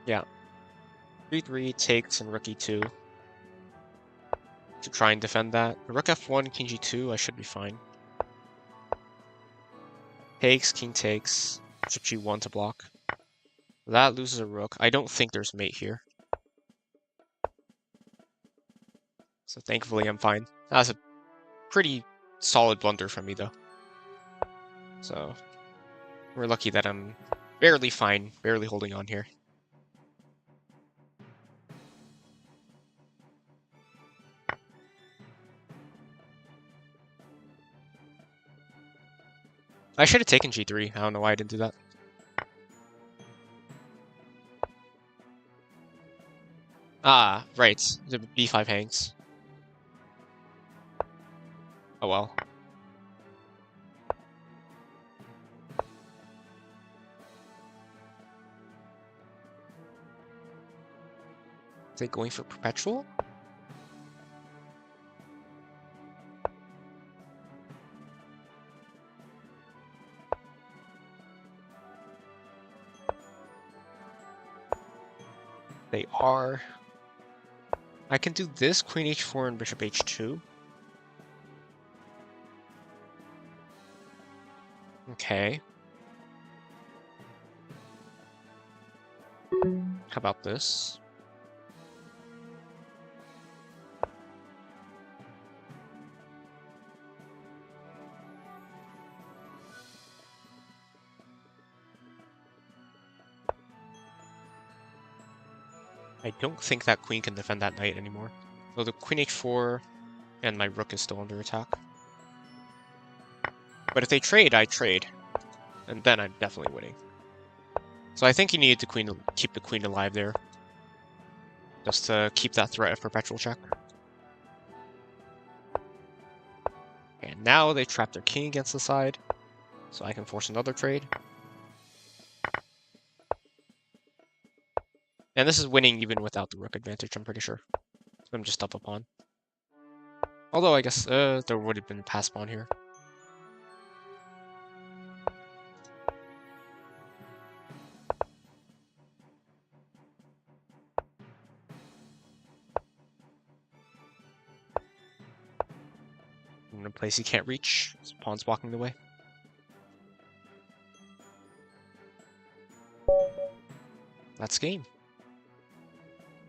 Yeah. 3-3 takes and rook e2 to try and defend that. Rook f1, king g2, I should be fine. Takes, king takes, bishop g1 to block. That loses a rook. I don't think there's mate here. So thankfully I'm fine. That's a pretty solid blunder from me though. So we're lucky that I'm barely fine, barely holding on here. I should have taken g3. I don't know why I didn't do that. Ah, right. The b5 hangs. Oh well. Is it going for perpetual? They are. I can do this, queen h4 and bishop h2. Okay. How about this? I don't think that queen can defend that knight anymore. So the queen h4 and my rook is still under attack. But if they trade, I trade. And then I'm definitely winning. So I think you need to keep the queen alive there. Just to keep that threat of perpetual check. And now they trap their king against the side. So I can force another trade. And this is winning even without the rook advantage, I'm pretty sure. I'm just up a pawn. Although I guess there would have been a pass pawn here. In a place he can't reach. His pawn's blocking the way. That's game.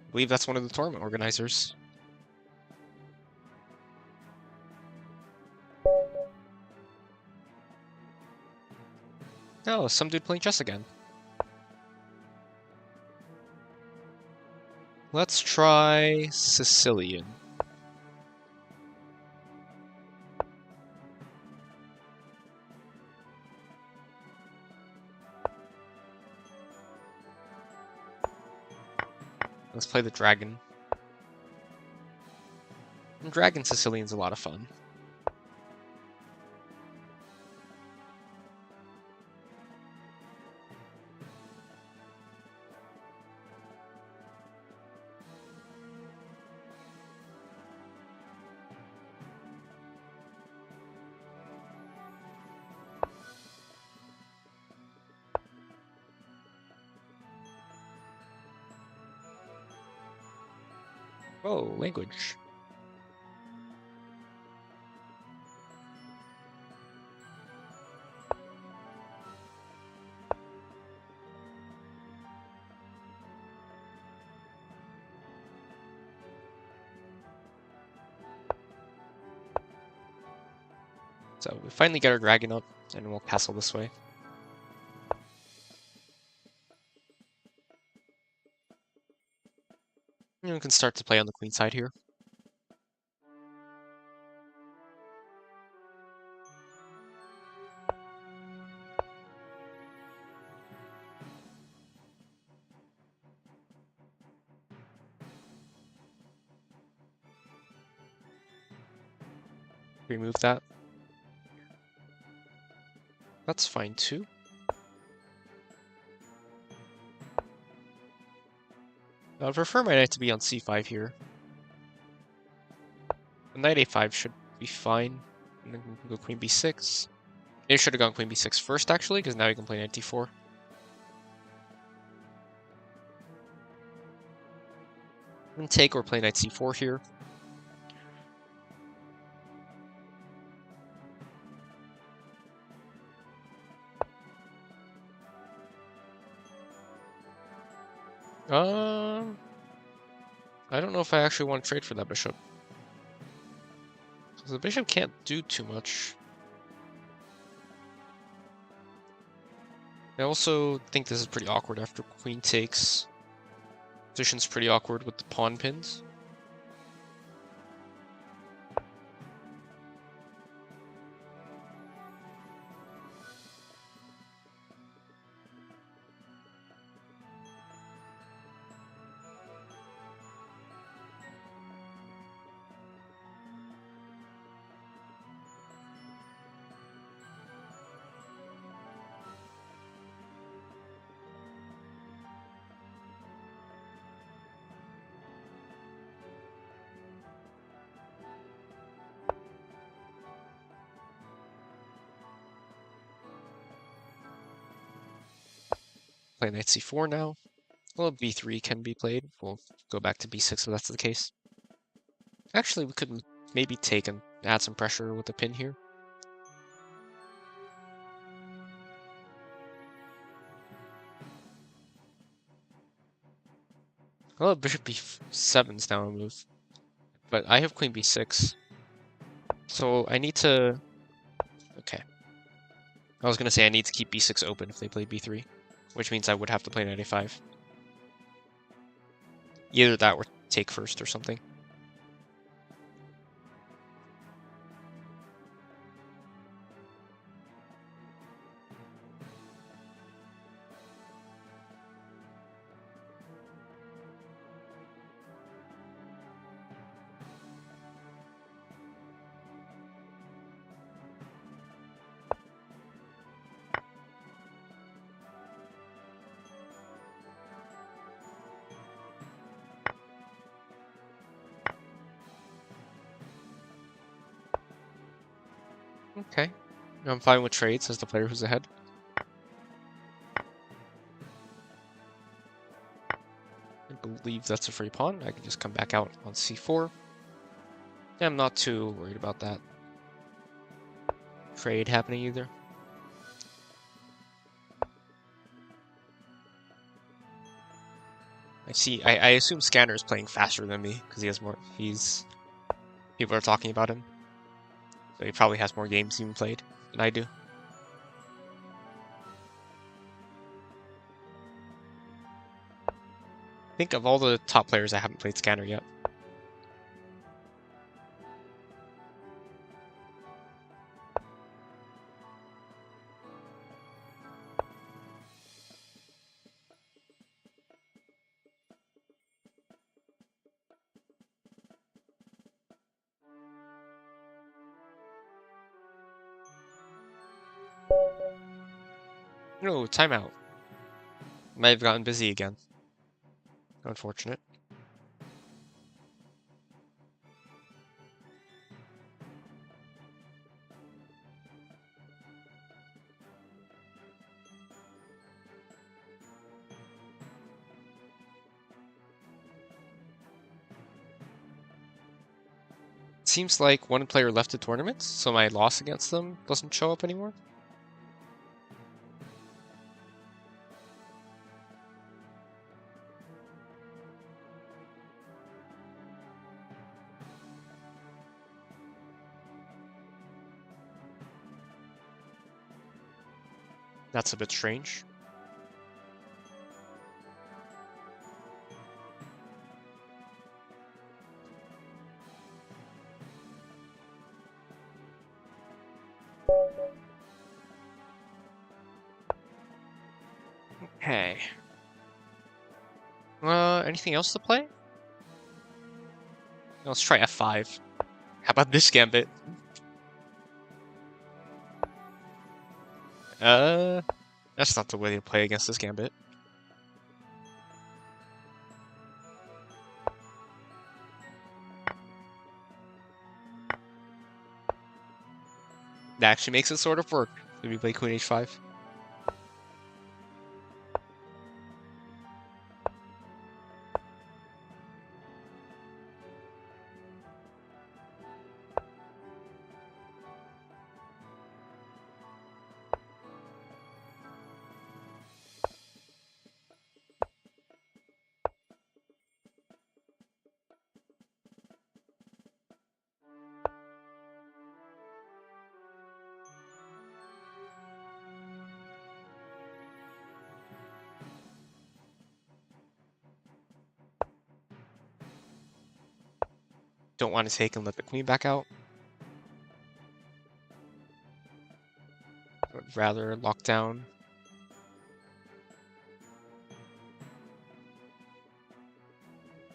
I believe that's one of the tournament organizers. Oh, some dude playing chess again. Let's try Sicilian. Let's play the dragon. And dragon Sicilian's a lot of fun. Oh, language. So we finally get our dragon up, and we'll castle this way. And we can start to play on the queen side here. Remove that. That's fine too. I would prefer my knight to be on c5 here. The knight a5 should be fine. And then we can go queen b6. It should have gone queen b6 first, actually, because now you can play knight d4. And take or play knight c4 here. I don't know if I actually want to trade for that bishop. Because the bishop can't do too much. I also think this is pretty awkward after queen takes. Position's pretty awkward with the pawn pins. Play knight c4 now. Well, b3 can be played. We'll go back to b6 if that's the case. Actually, we could maybe take and add some pressure with the pin here. Well, bishop b7's now a move. But I have queen b6. So I need to... Okay. I was going to say I need to keep b6 open if they play b3. Which means I would have to play knight a5. Either that or take first or something. Okay. I'm fine with trades as the player who's ahead. I believe that's a free pawn. I can just come back out on c4. Yeah, I'm not too worried about that trade happening either. I assume Scanner is playing faster than me because he has more. People are talking about him, so he probably has more games even played than I do. Think of all the top players I haven't played Scanner yet. No, timeout. Might have gotten busy again. Unfortunate. Seems like one player left the tournament, so my loss against them doesn't show up anymore. That's a bit strange. Okay. Anything else to play? Let's try f5. How about this gambit? That's not the way to play against this gambit. That actually makes it sort of work if we play queen h5. don't want to take and let the queen back out. Would rather lock down.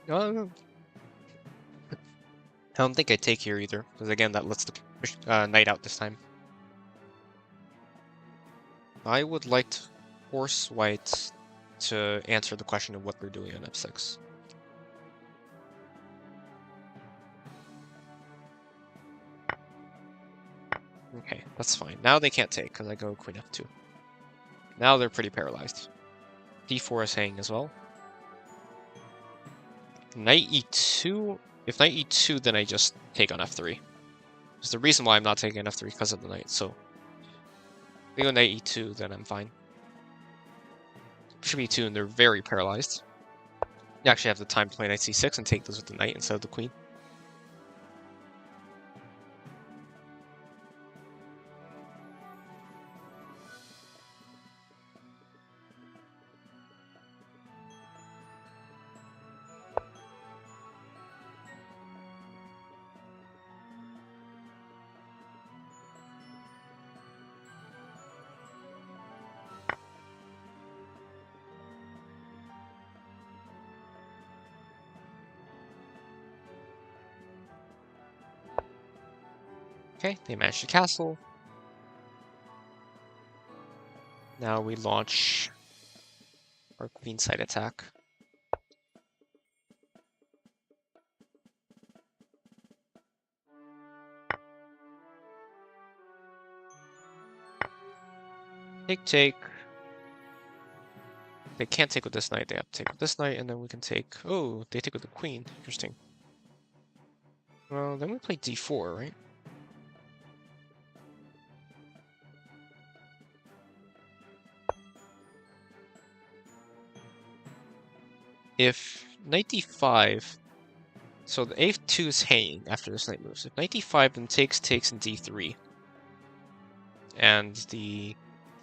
No, I don't think I take here either, because again, that lets the knight out this time. I would like to force white to answer the question of what they're doing on f6. Okay, that's fine. Now they can't take, because I go queen f2. Now they're pretty paralyzed. d4 is hanging as well. Knight e2. If knight e2, then I just take on f3. There's the reason why I'm not taking on f3 because of the knight, so if they go knight e2, then I'm fine. Bishop e2, and they're very paralyzed. You actually have the time to play knight c6 and take this with the knight instead of the queen. Okay, they managed to castle. Now we launch our queenside attack. Take. They can't take with this knight, they have to take with this knight, and then we can take... Oh, they take with the queen. Interesting. Well, then we play d4, right? If knight d5... So the a2 is hanging after this knight moves. If knight d5, then takes, and d3. And the...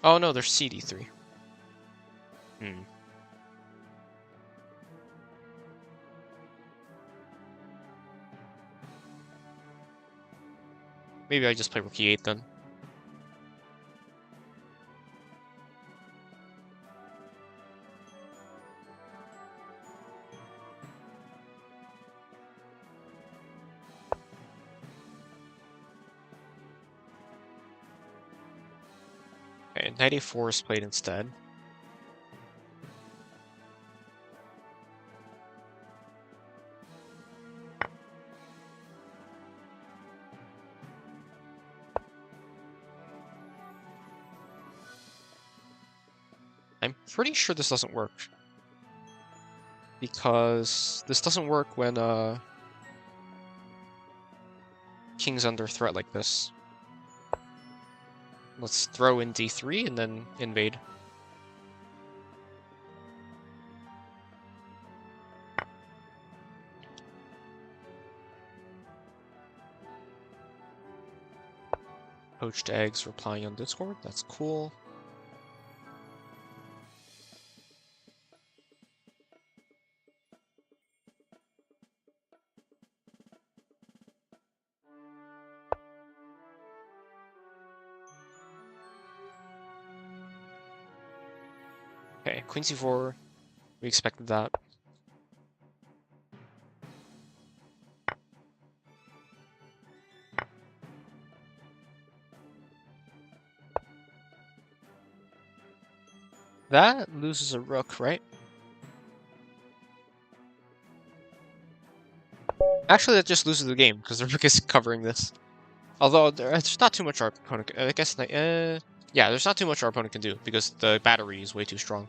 Oh no, there's cd3. Maybe I just play rook e8 then. Okay, knight a4 is played instead. I'm pretty sure this doesn't work. Because this doesn't work when king's under threat like this. Let's throw in d3 and then invade. Poached eggs replying on Discord, that's cool. Okay, queen c4, we expected that. That loses a rook, right? Actually, that just loses the game, because the rook is covering this. Although, there's not too much our opponent I guess, yeah, there's not too much our opponent can do, because the battery is way too strong.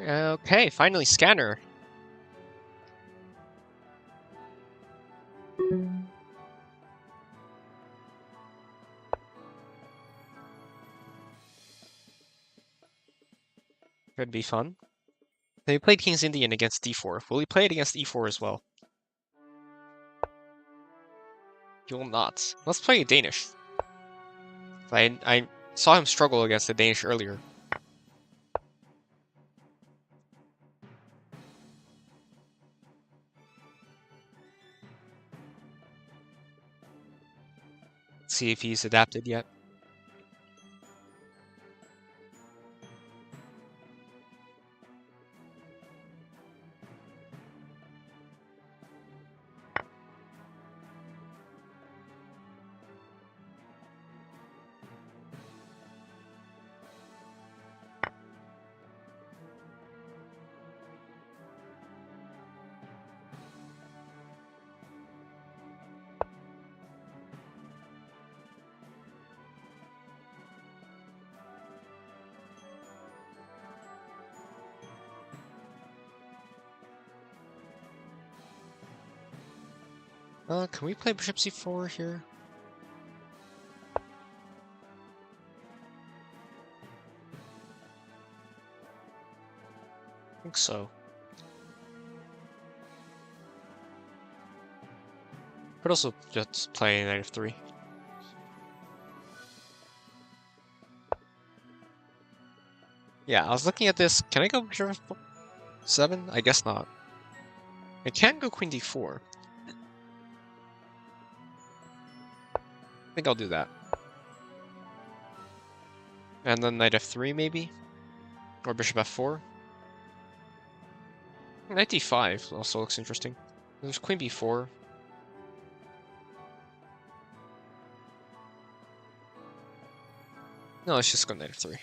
Okay, finally scanner. Could be fun. They played King's Indian against d4. Will he play it against e4 as well? He will not. Let's play Danish. I saw him struggle against the Danish earlier. Let's see if he's adapted yet. Can we play bishop c4 here? I think so. But also just play knight f3. Yeah, I was looking at this. Can I go bishop f7? I guess not. I can go queen d4. I think I'll do that. And then knight f3 maybe? Or bishop f4? Knight d5 also looks interesting. There's queen b4. No, let's just go knight f3.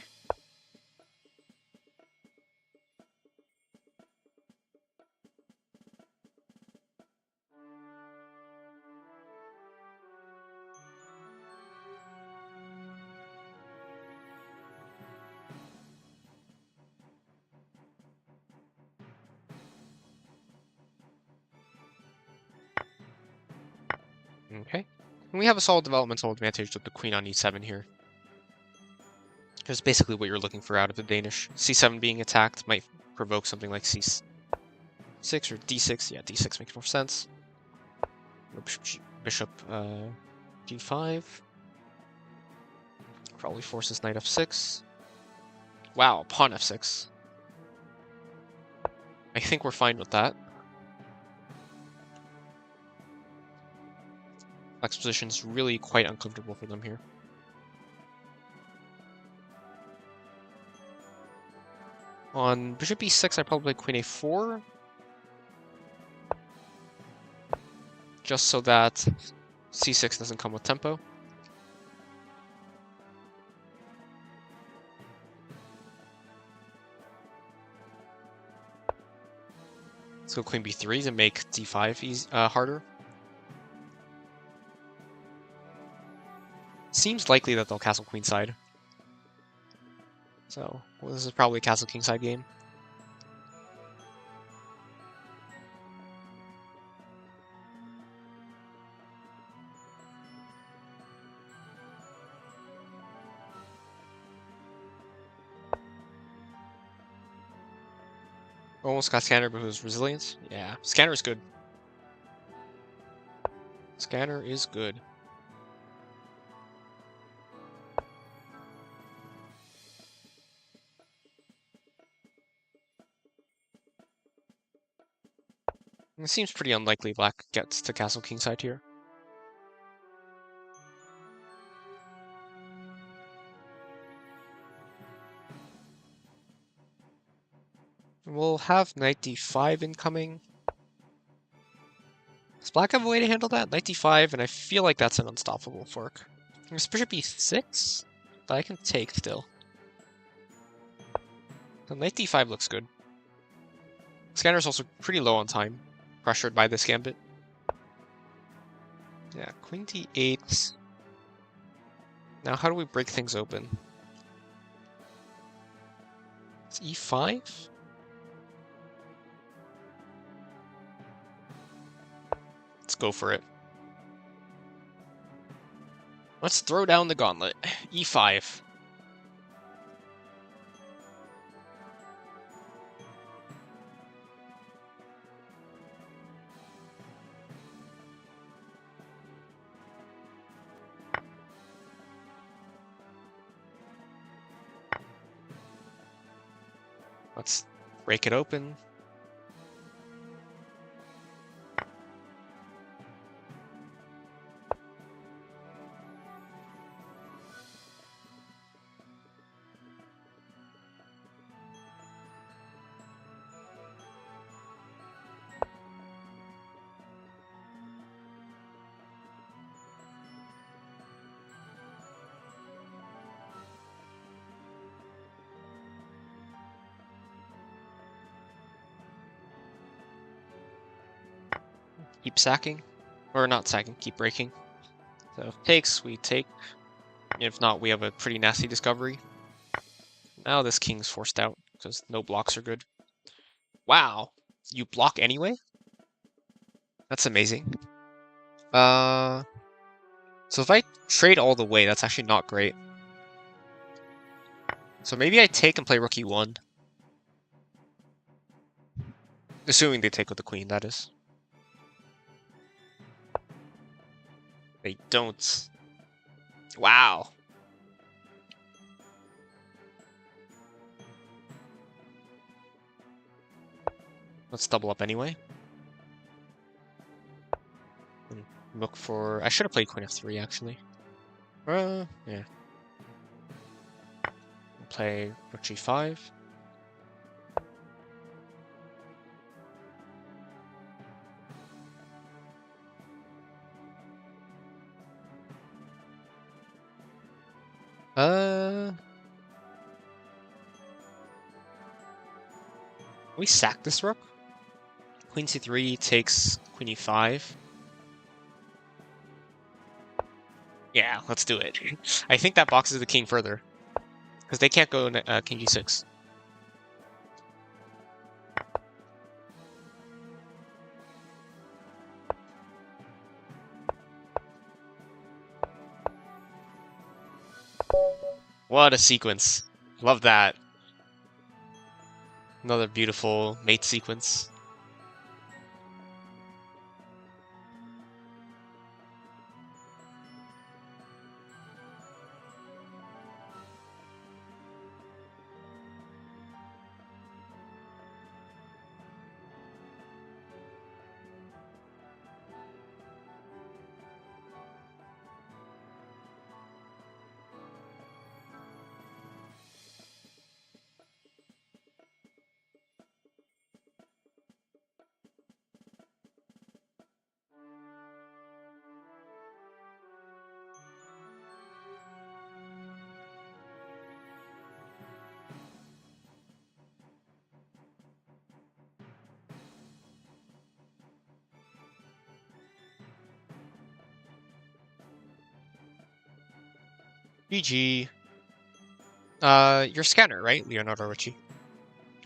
Okay. And we have a solid developmental advantage with the queen on e7 here. Because basically what you're looking for out of the Danish. c7 being attacked might provoke something like c6 or d6. Yeah, d6 makes more sense. Bishop d5. Probably forces knight f6. Wow, pawn f6. I think we're fine with that. Flex position's really quite uncomfortable for them here. On bishop e6, I probably play queen a4. Just so that c6 doesn't come with tempo. Let's go queen b3 to make d5 harder. Seems likely that they'll castle queenside. So, well, this is probably a castle kingside game. Almost got Scanner, but it was Resilience. Yeah, Scanner is good. Scanner is good. It seems pretty unlikely Black gets to castle kingside here. We'll have knight d5 incoming. Does Black have a way to handle that? Knight d5, and I feel like that's an unstoppable fork. There's bishop e6, but I can take still. So knight d5 looks good. Scanner's also pretty low on time, pressured by this gambit. Yeah, queen d8. Now, how do we break things open? It's e5? Let's go for it. Let's throw down the gauntlet. e5. Let's break it open. Keep sacking. Or not sacking, keep breaking. So takes, we take. If not, we have a pretty nasty discovery. Now this king's forced out, because no blocks are good. Wow! You block anyway? That's amazing. So if I trade all the way, that's actually not great. So maybe I take and play rook e1. Assuming they take with the queen, that is. They don't. Wow. Let's double up anyway. And look for... I should have played queen f3, actually. Yeah. Play rook g5. We sack this rook. Queen c3 takes queen e5. Yeah, let's do it. I think that boxes the king further. Because they can't go king g6. What a sequence. Love that. Another beautiful mate sequence. GG. You're Scanner, right, Leonardo Ricci?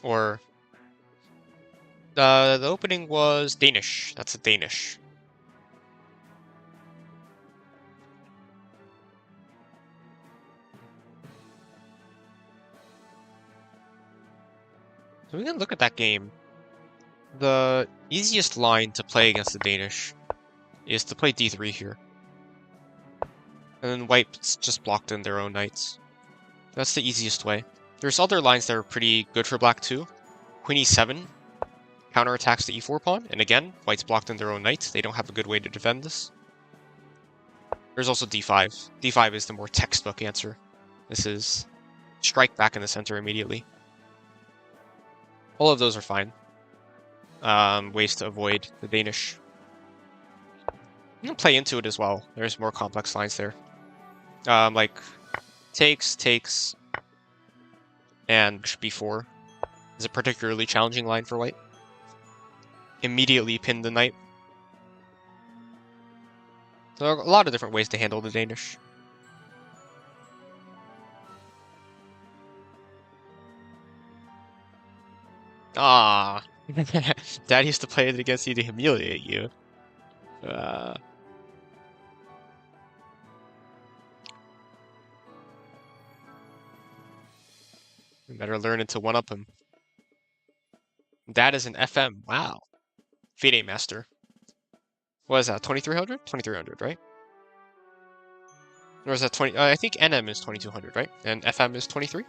Or the opening was Danish. That's a Danish. So we can look at that game. The easiest line to play against the Danish is to play d3 here. And then white's just blocked in their own knights. That's the easiest way. There's other lines that are pretty good for black too. Queen e7 counterattacks the e4 pawn, and again, white's blocked in their own knight. They don't have a good way to defend this. There's also d5. d5 is the more textbook answer. This is strike back in the center immediately. All of those are fine. Ways to avoid the Danish. You can play into it as well. There's more complex lines there. Like takes, and b4 is a particularly challenging line for white. Immediately pin the knight. So there are a lot of different ways to handle the Danish. Ah, Dad used to play it against you to humiliate you. You better learn it to one-up him. Dad is an FM. Wow. FIDE Master. What is that, 2300? 2300, right? Or is that 20? I think NM is 2200, right? And FM is 23?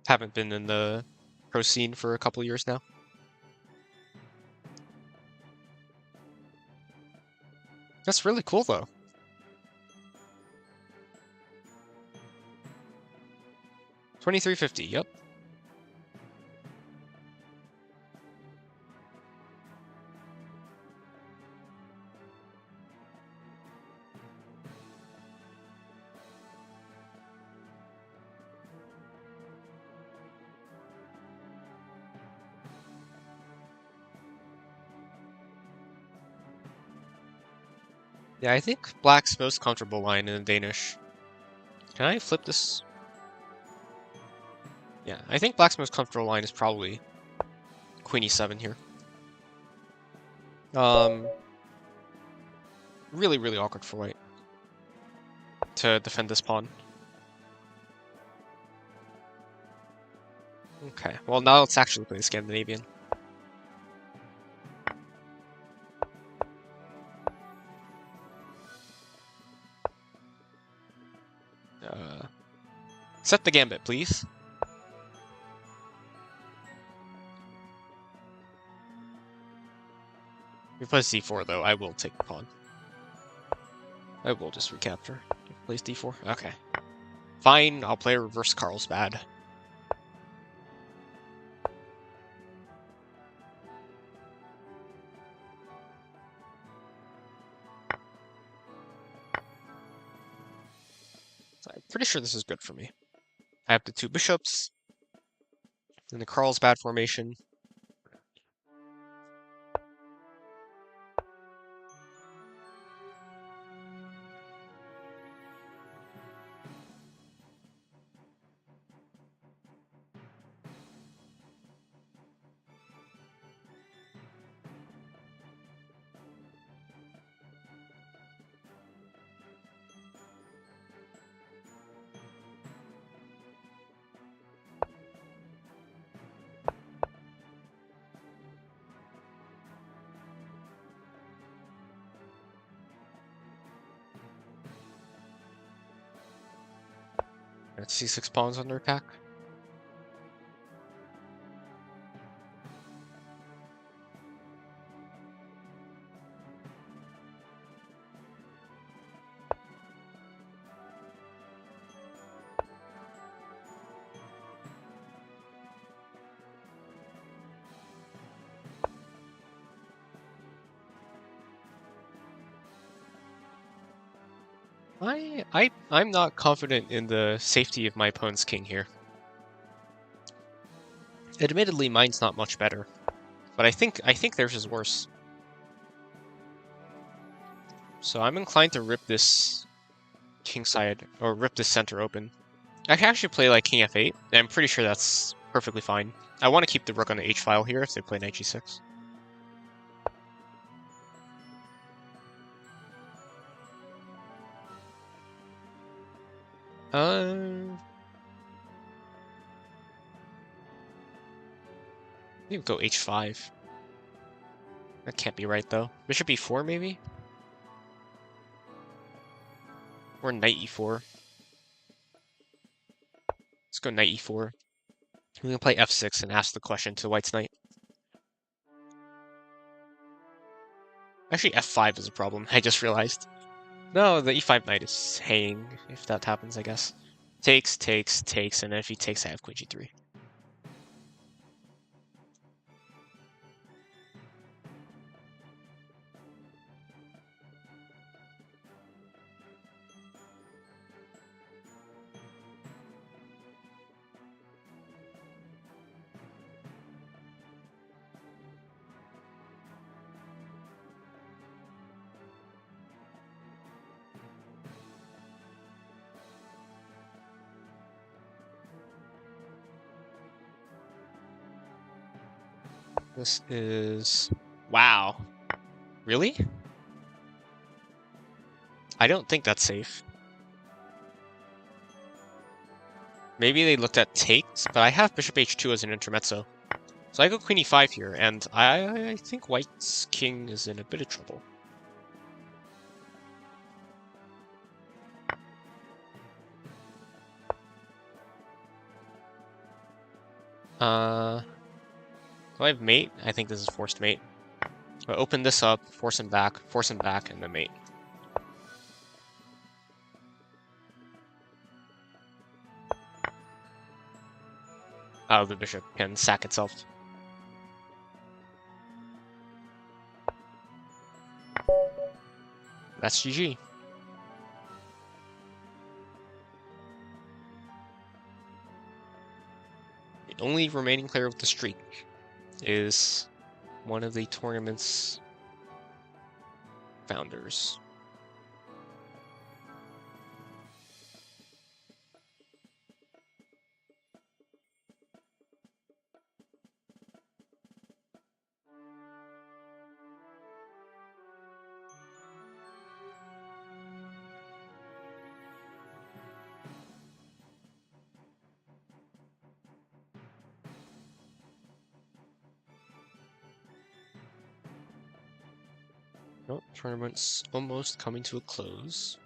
Haven't been in the pro scene for a couple years now. That's really cool, though. $23.50, yep. Yeah, I think black's most comfortable line in Danish. Can I flip this? Yeah, I think black's most comfortable line is probably Queen E7 here. Really, really awkward for white to defend this pawn. Okay, well now let's actually play the Scandinavian. Set the gambit, please. If he plays d4, though, I will take the pawn. I will just recapture. If he plays d4. Okay. Fine, I'll play reverse Carlsbad. So I'm pretty sure this is good for me. I have the two bishops in the Carlsbad formation. Got c6 pawns under attack. I'm not confident in the safety of my opponent's king here. Admittedly, mine's not much better, but I think theirs is worse. So I'm inclined to rip this kingside, or rip this center open. I can actually play like king f8, and I'm pretty sure that's perfectly fine. I want to keep the rook on the h-file here if they play knight g6. Maybe go h5. That can't be right though. Bishop e4 maybe? Or knight e4. Let's go knight e4. We can play f6 and ask the question to white's knight. Actually, f5 is a problem, I just realized. No, the e5 knight is hanging, if that happens, I guess. Takes, takes, takes, and then if he takes, I have queen g3. This is... Wow. Really? I don't think that's safe. Maybe they looked at takes, but I have bishop h2 as an intermezzo. So I go queen e5 here, and I think white's king is in a bit of trouble. Do I have mate? I think this is forced mate. So I open this up, force him back, and then mate. Oh, the bishop can sack itself. That's GG. The only remaining player with the streak is one of the tournament's founders. Nope, tournament's almost coming to a close.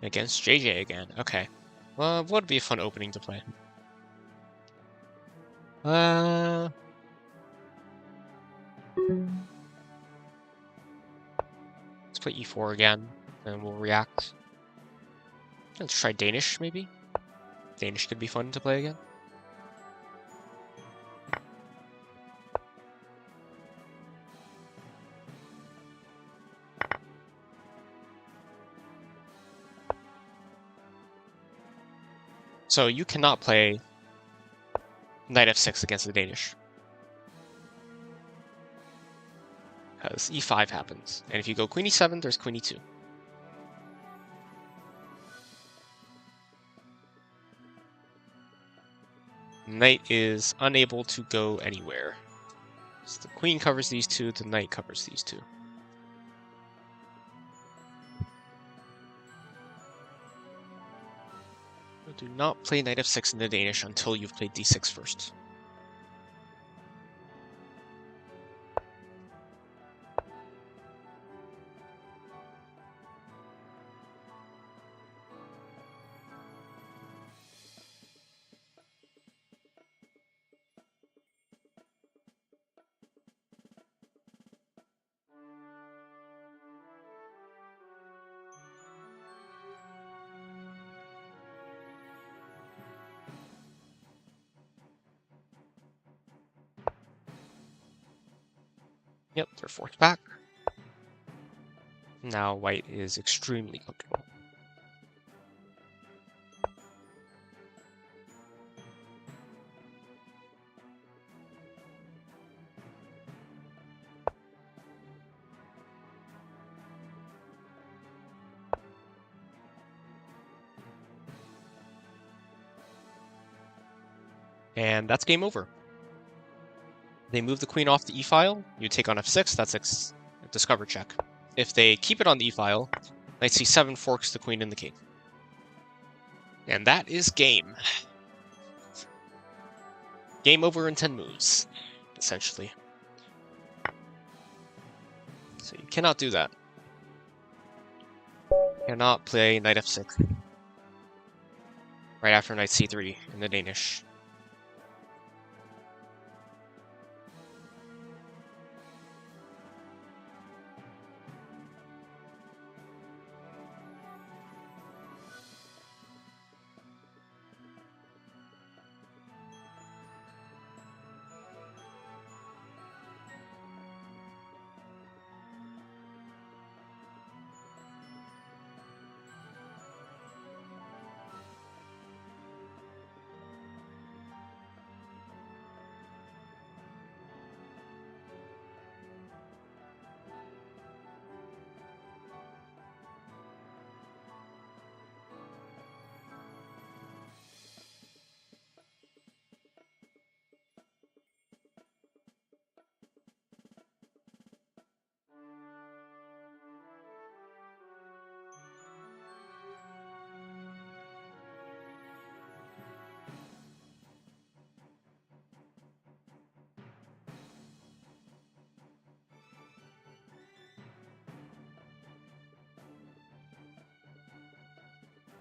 Against JJ again. Okay. Well, would be a fun opening to play. Let's play e4 again, and we'll react. Let's try Danish, maybe? Danish could be fun to play again. So you cannot play knight f6 against the Danish, because e5 happens. And if you go queen e7, there's queen e2. Knight is unable to go anywhere. So the queen covers these two, the knight covers these two. Do not play knight f6 in the Danish until you've played d6 first. Yep, they're forced back. Now white is extremely comfortable. And that's game over. They move the queen off the e-file, you take on f6, that's a discover check. If they keep it on the e-file, knight c7 forks the queen and the king. And that is game. Game over in 10 moves, essentially. So you cannot do that. Cannot play knight f6 right after knight c3 in the Danish.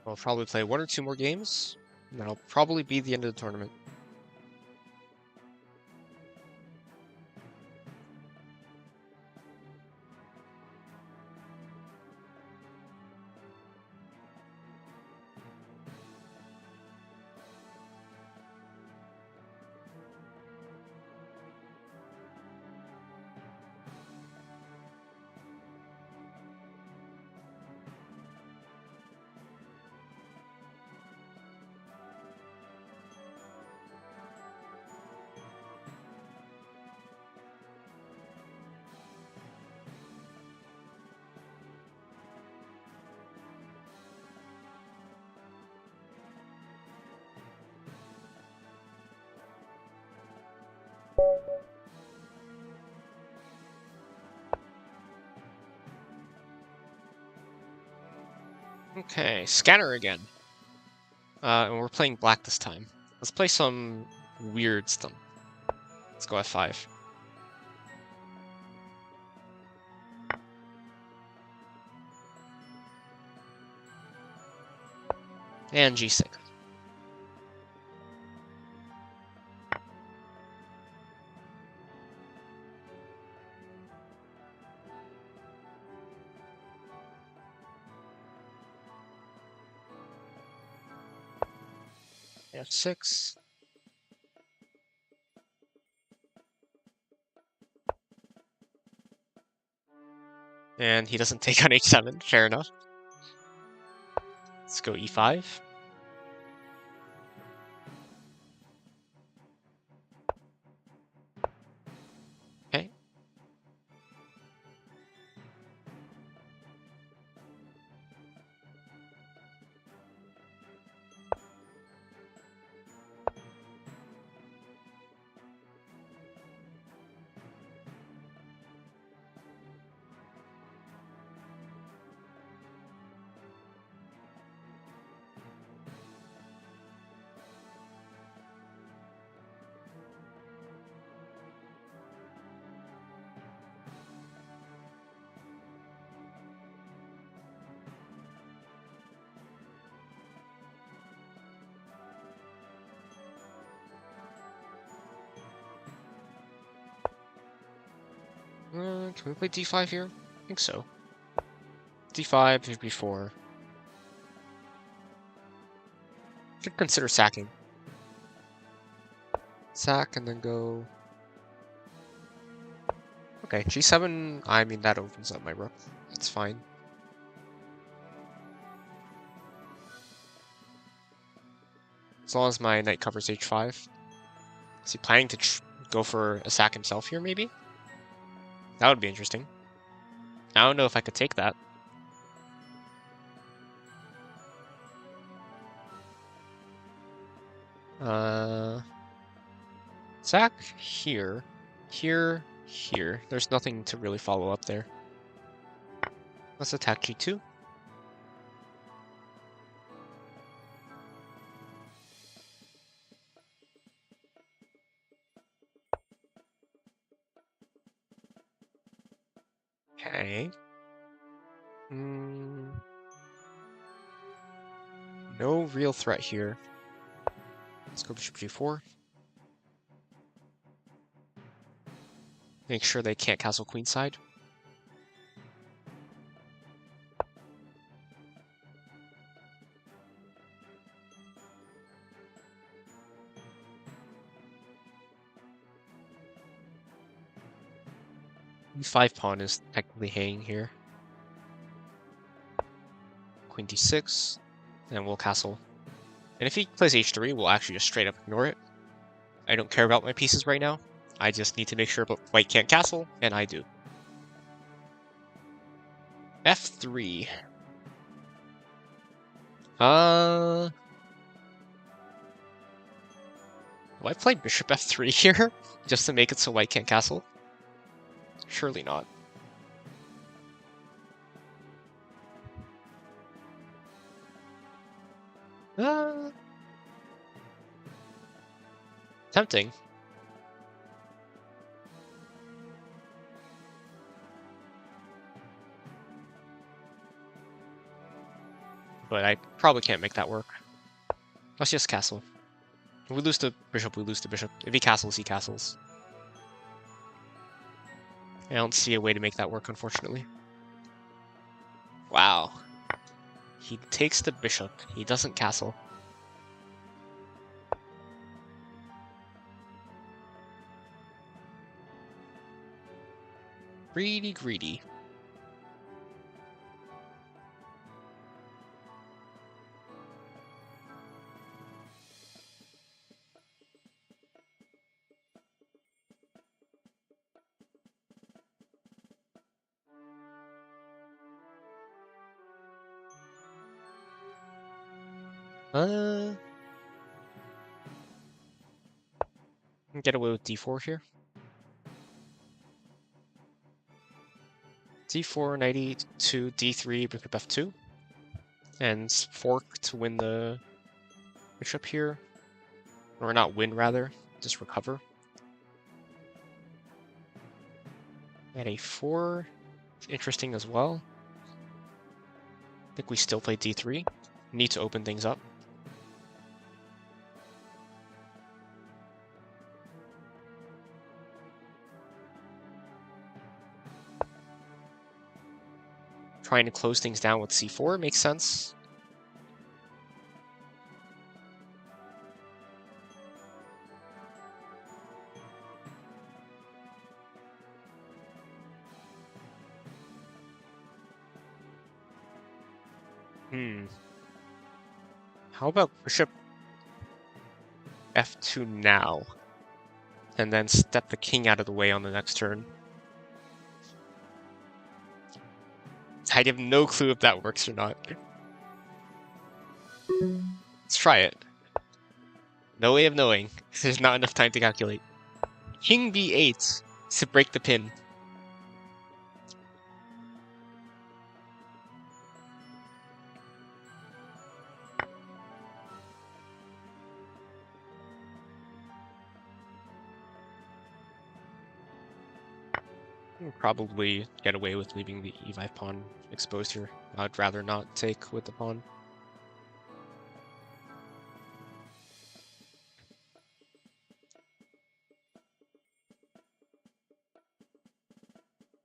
I'll probably play 1 or 2 more games, and that'll probably be the end of the tournament. Okay, scanner again. And we're playing black this time. Let's play some weird stuff. Let's go F5. And G6. F6. And he doesn't take on H7, fair enough. Let's go E5. Okay. Can we play D5 here? I think so. D5, B4. Should consider sacking. Sack and then go. Okay, G7. I mean, that opens up my rook. That's fine. As long as my knight covers H5. Is he planning to go for a sack himself here, maybe? That would be interesting. I don't know if I could take that. Sack here, here, here. There's nothing to really follow up there. Let's attack G2. Okay. No real threat here. Let's go bishop G4. Make sure they can't castle queenside. E5 pawn is technically hanging here. Queen D6, and we'll castle. And if he plays H3, we'll actually just straight up ignore it. I don't care about my pieces right now. I just need to make sure white can't castle, and I do. F3. Do I play bishop F3 here? Just to make it so white can't castle? Surely not. Tempting. but I probably can't make that work. Let's just castle. If we lose the bishop, we lose the bishop. If he castles, he castles. I don't see a way to make that work, unfortunately. Wow. He takes the bishop. He doesn't castle. Greedy, greedy. Get away with d4 here. d4, knight e2, d3, bishop f2. And fork to win the bishop here. Or not win, rather. Just recover. At a4. It's interesting as well. I think we still play d3. Need to open things up. Trying to close things down with c4 makes sense. How about bishop f2 now? And then step the king out of the way on the next turn. I have no clue if that works or not. Let's try it. No way of knowing. There's not enough time to calculate. King b8 to break the pin. Probably get away with leaving the e5 pawn exposed here. I'd rather not take with the pawn.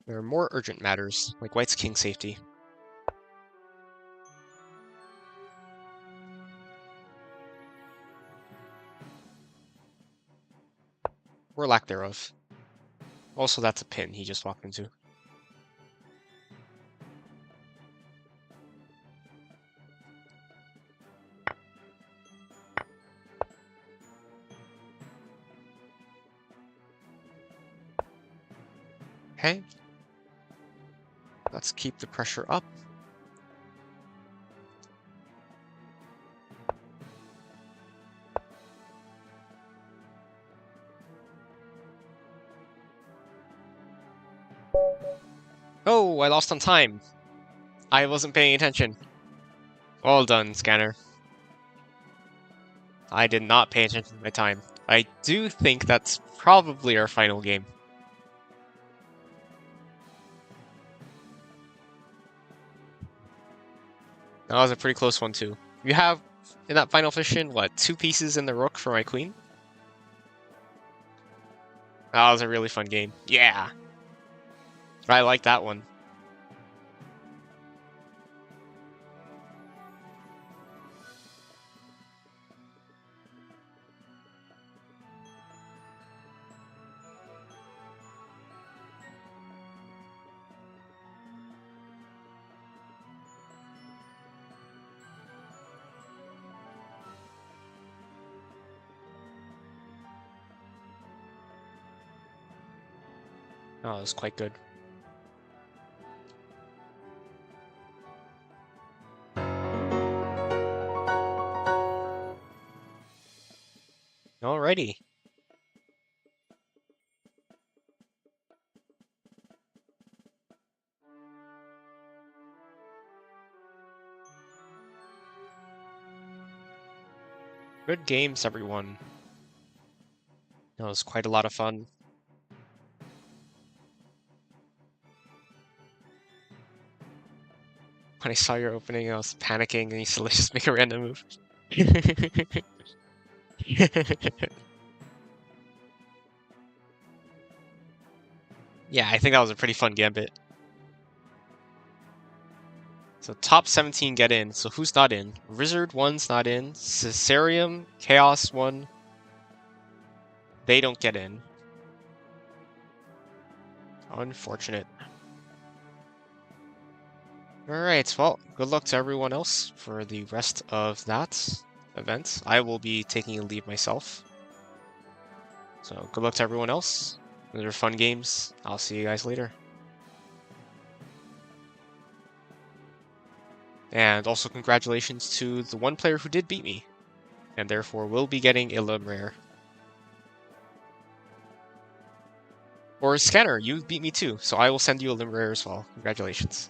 There are more urgent matters, like white's king safety. Or lack thereof. Also, that's a pin he just walked into. Okay. Let's keep the pressure up. Oh, I lost on time. I wasn't paying attention. Well done, Scanner. I did not pay attention to my time. I do think that's probably our final game. That was a pretty close one, too. You have, in that final position, what, 2 pieces in the rook for my queen? That was a really fun game. Yeah! I like that one. Oh, it was quite good. Alrighty. Good games, everyone. That was quite a lot of fun. When I saw your opening, I was panicking, and you said, let's just make a random move. Yeah, I think that was a pretty fun gambit. So top 17 get in. So who's not in? Wizard 1's not in. Caesarium, Chaos 1. They don't get in. Unfortunate. Alright, well, good luck to everyone else for the rest of that event. I will be taking a leave myself. So good luck to everyone else. Those are fun games. I'll see you guys later. And also congratulations to the one player who did beat me, and therefore will be getting a limb rare. Or Scanner, you beat me too, so I will send you a limb rare as well. Congratulations.